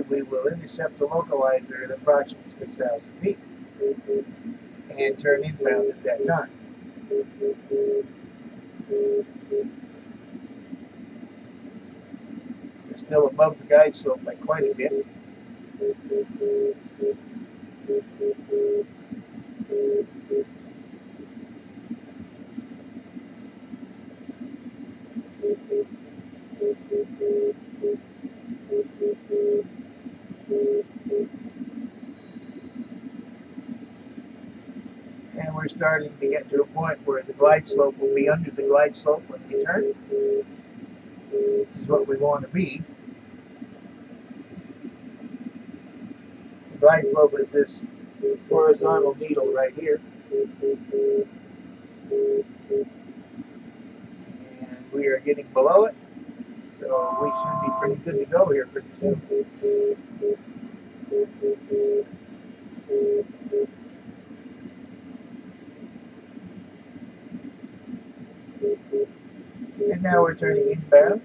we will intercept the localizer at approximately 6,000 feet and turn inbound at that time. We're still above the guide slope by quite a bit. And we're starting to get to a point where the glide slope will be under the glide slope when we turn. This is what we want to be. The glide slope is this horizontal needle right here. And we are getting below it, so we should be pretty good to go here pretty soon. And now we're turning inbound.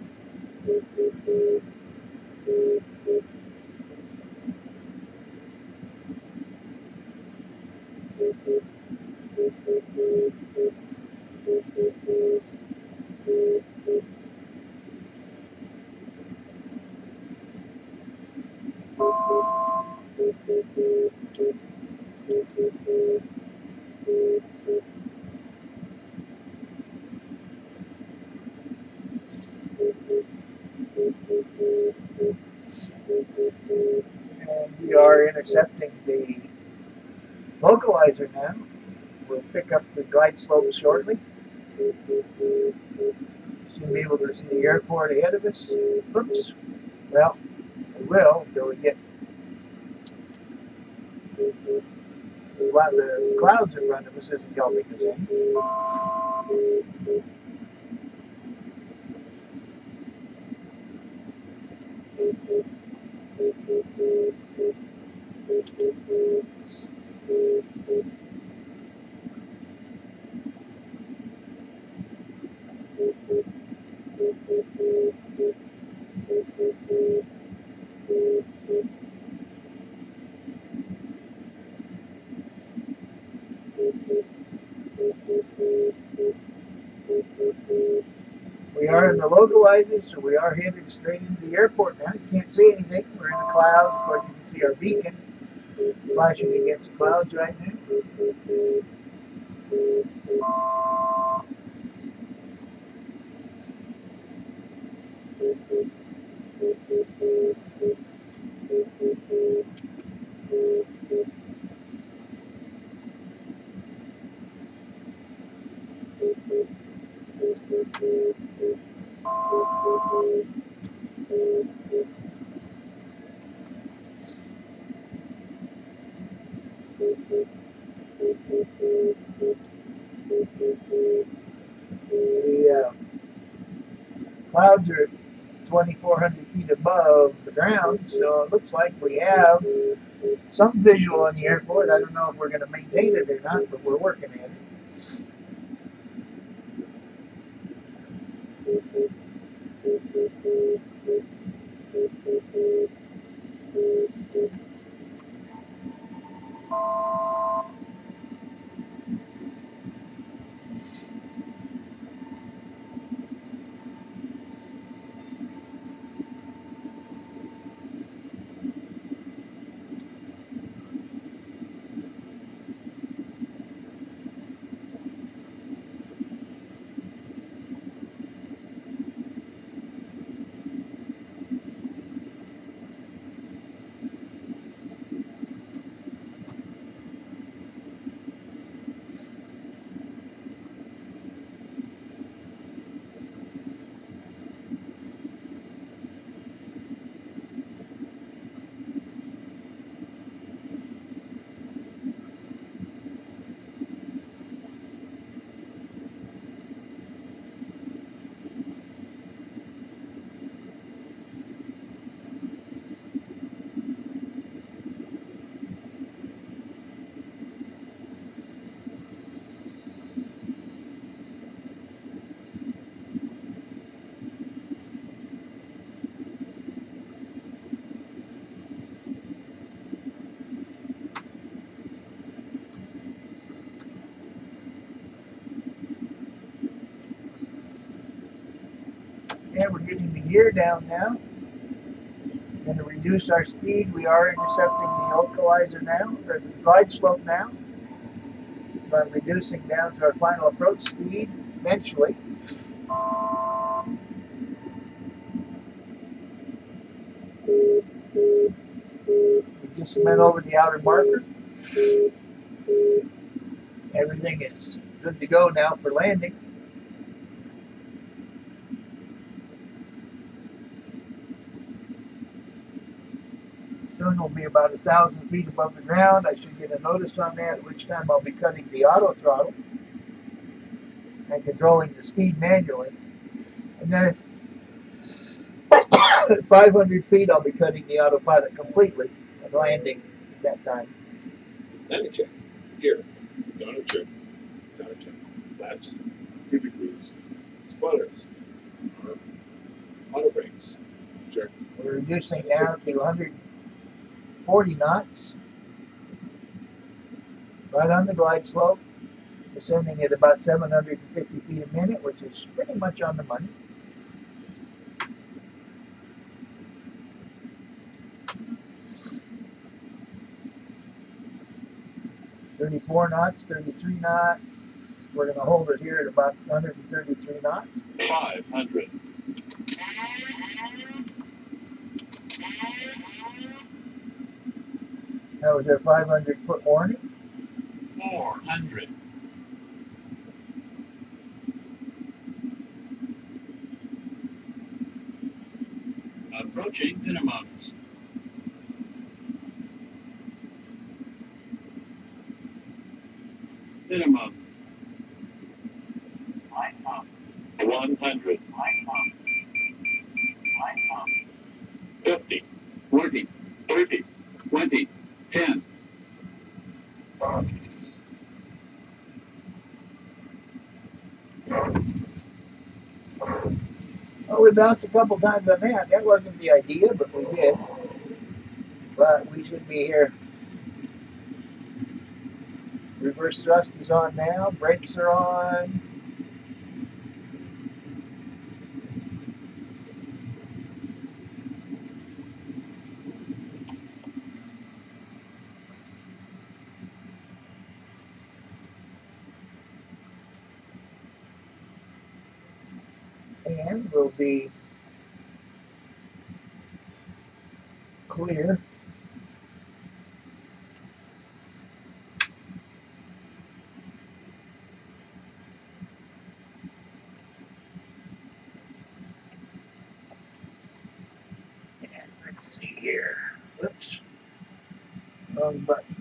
And we are intercepting the localizer now. We'll pick up the glide slope shortly. Should be able to see the airport ahead of us. Oops. Well, we will until we get the clouds in front of us isn't helping us in. We are in the localizer, so we are headed straight into the airport now. You can't see anything. We're in the clouds. Of course, you can see our beacon flashing against the clouds right now. The clouds are 2,400 feet above the ground, so it looks like we have some visual on the airport. I don't know if we're going to maintain it or not, but we're working at it. And we're getting the gear down now. Going to reduce our speed. We are intercepting the localizer now, or the glide slope now. So I'm reducing down to our final approach speed eventually. We just went over the outer marker. Everything is good to go now for landing. Soon we'll be about 1,000 feet above the ground. I should get a notice on that, at which time I'll be cutting the auto throttle and controlling the speed manually. And then at 500 feet, I'll be cutting the autopilot completely and landing at that time. Landing check. Gear. Donor check. Donor check. Flaps. Cubic wheels. Spoilers. Auto brakes. Check. We're reducing now to 140 knots. Right on the glide slope. Ascending at about 750 feet a minute, which is pretty much on the money. "34 knots, 33 knots. We're going to hold it here at about 133 knots. 500. That was our 500-foot warning. 400. Approaching minimums. Minimum. 100. 50. 40. 30. 20. 10. Well, we bounced a couple times on that. That wasn't the idea, but we did. But we should be here. Reverse thrust is on now. Brakes are on. And we'll be clear. And let's see here. Whoops. Wrong button.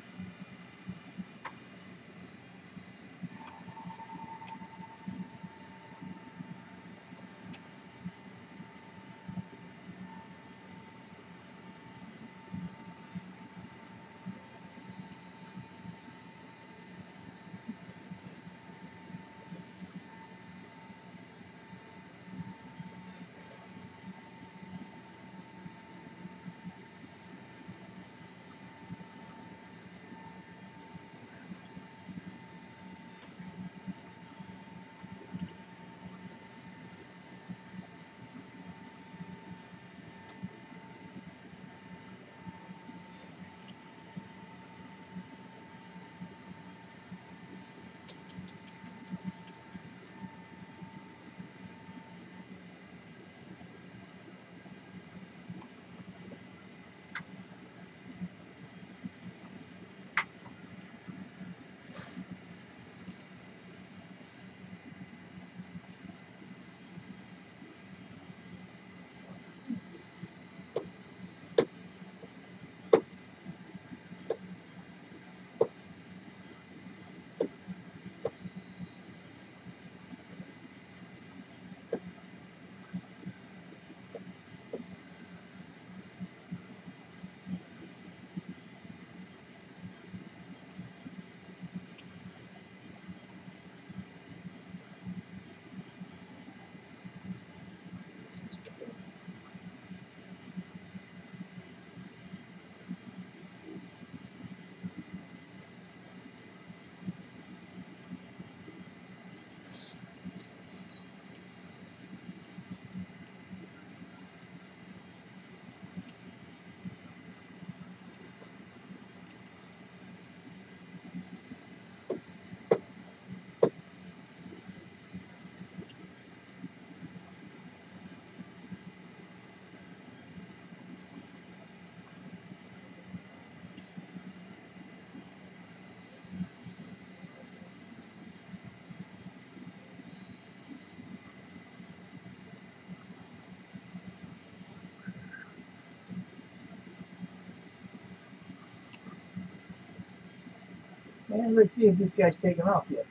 And let's see if this guy's taken off yet.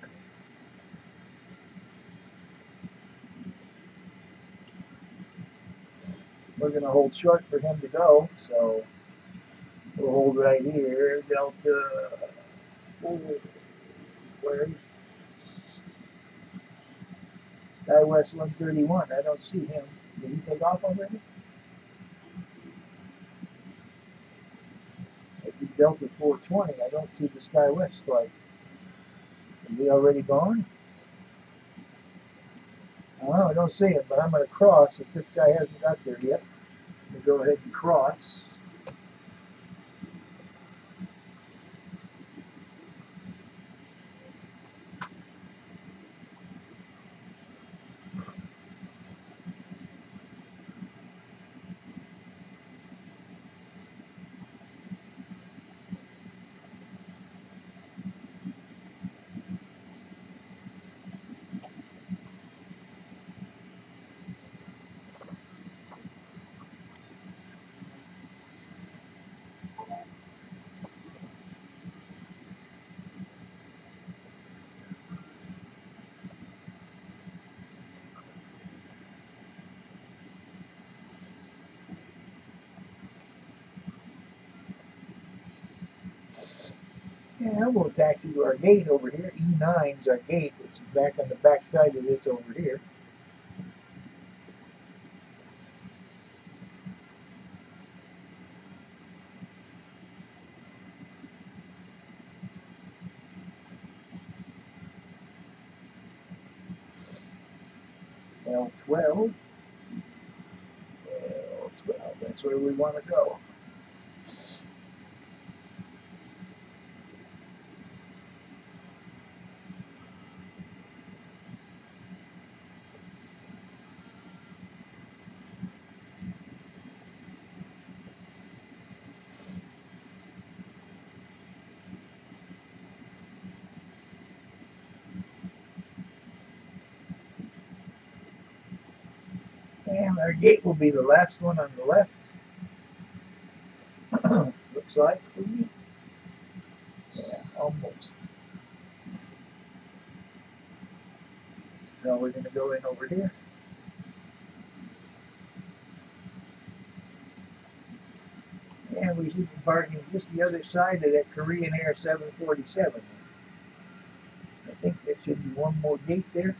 We're going to hold short for him to go, so we'll hold right here. Delta 4. Where is SkyWest 131? I don't see him. Did he take off already? I see Delta 420. I don't see the SkyWest flight. Is he already gone? Oh, I don't see him, but I'm going to cross if this guy hasn't got there yet. I'm going to go ahead and cross. Yeah, we'll taxi to our gate over here. E9's our gate, which is back on the back side of this over here. L12. L12, that's where we want to go. And our gate will be the last one on the left. Looks like. Yeah, almost. So we're going to go in over here. And we should be parking just the other side of that Korean Air 747. I think there should be one more gate there.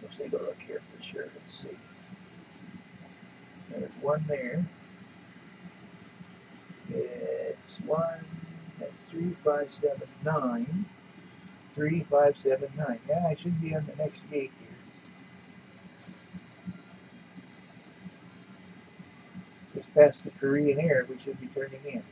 Let's take a look here for sure. Let's see. There's one there. It's 3579. 3579. Yeah, I should be on the next gate here. Just past the Korean Air, we should be turning in.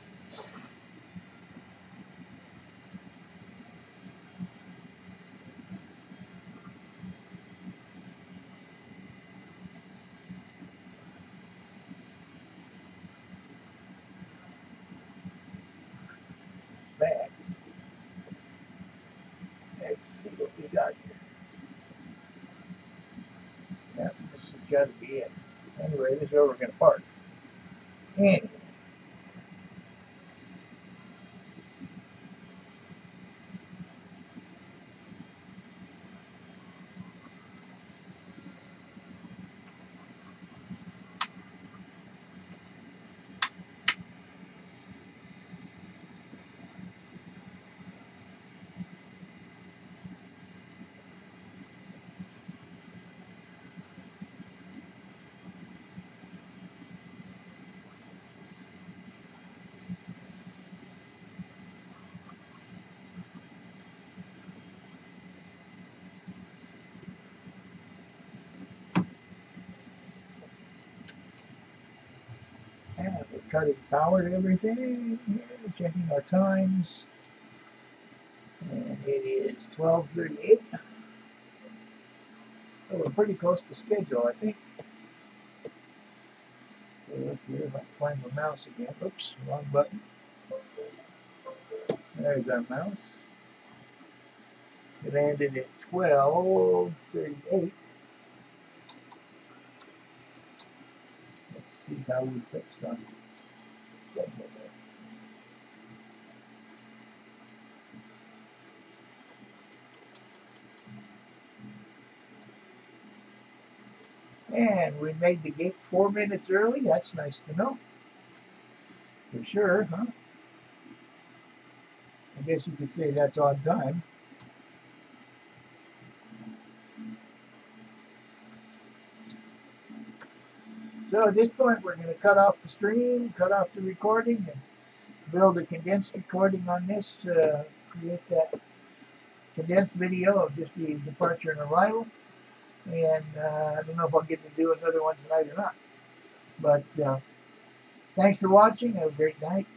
Back. Let's see what we got here. Yep, this has got to be it. Anyway, this is where we're going to park. Anyway. And we're cutting power to everything here, checking our times. And it is 12:38. So we're pretty close to schedule, I think. Look here, if I can find my mouse again. Oops, wrong button. There's our mouse. It landed at 12:38. see how we fixed on schedule there. And we made the gate 4 minutes early. That's nice to know. For sure, huh? I guess you could say that's on time. So at this point, we're going to cut off the stream, cut off the recording, and build a condensed recording on this to create that condensed video of just the departure and arrival. And I don't know if I'll get to do another one tonight or not. But thanks for watching. Have a great night.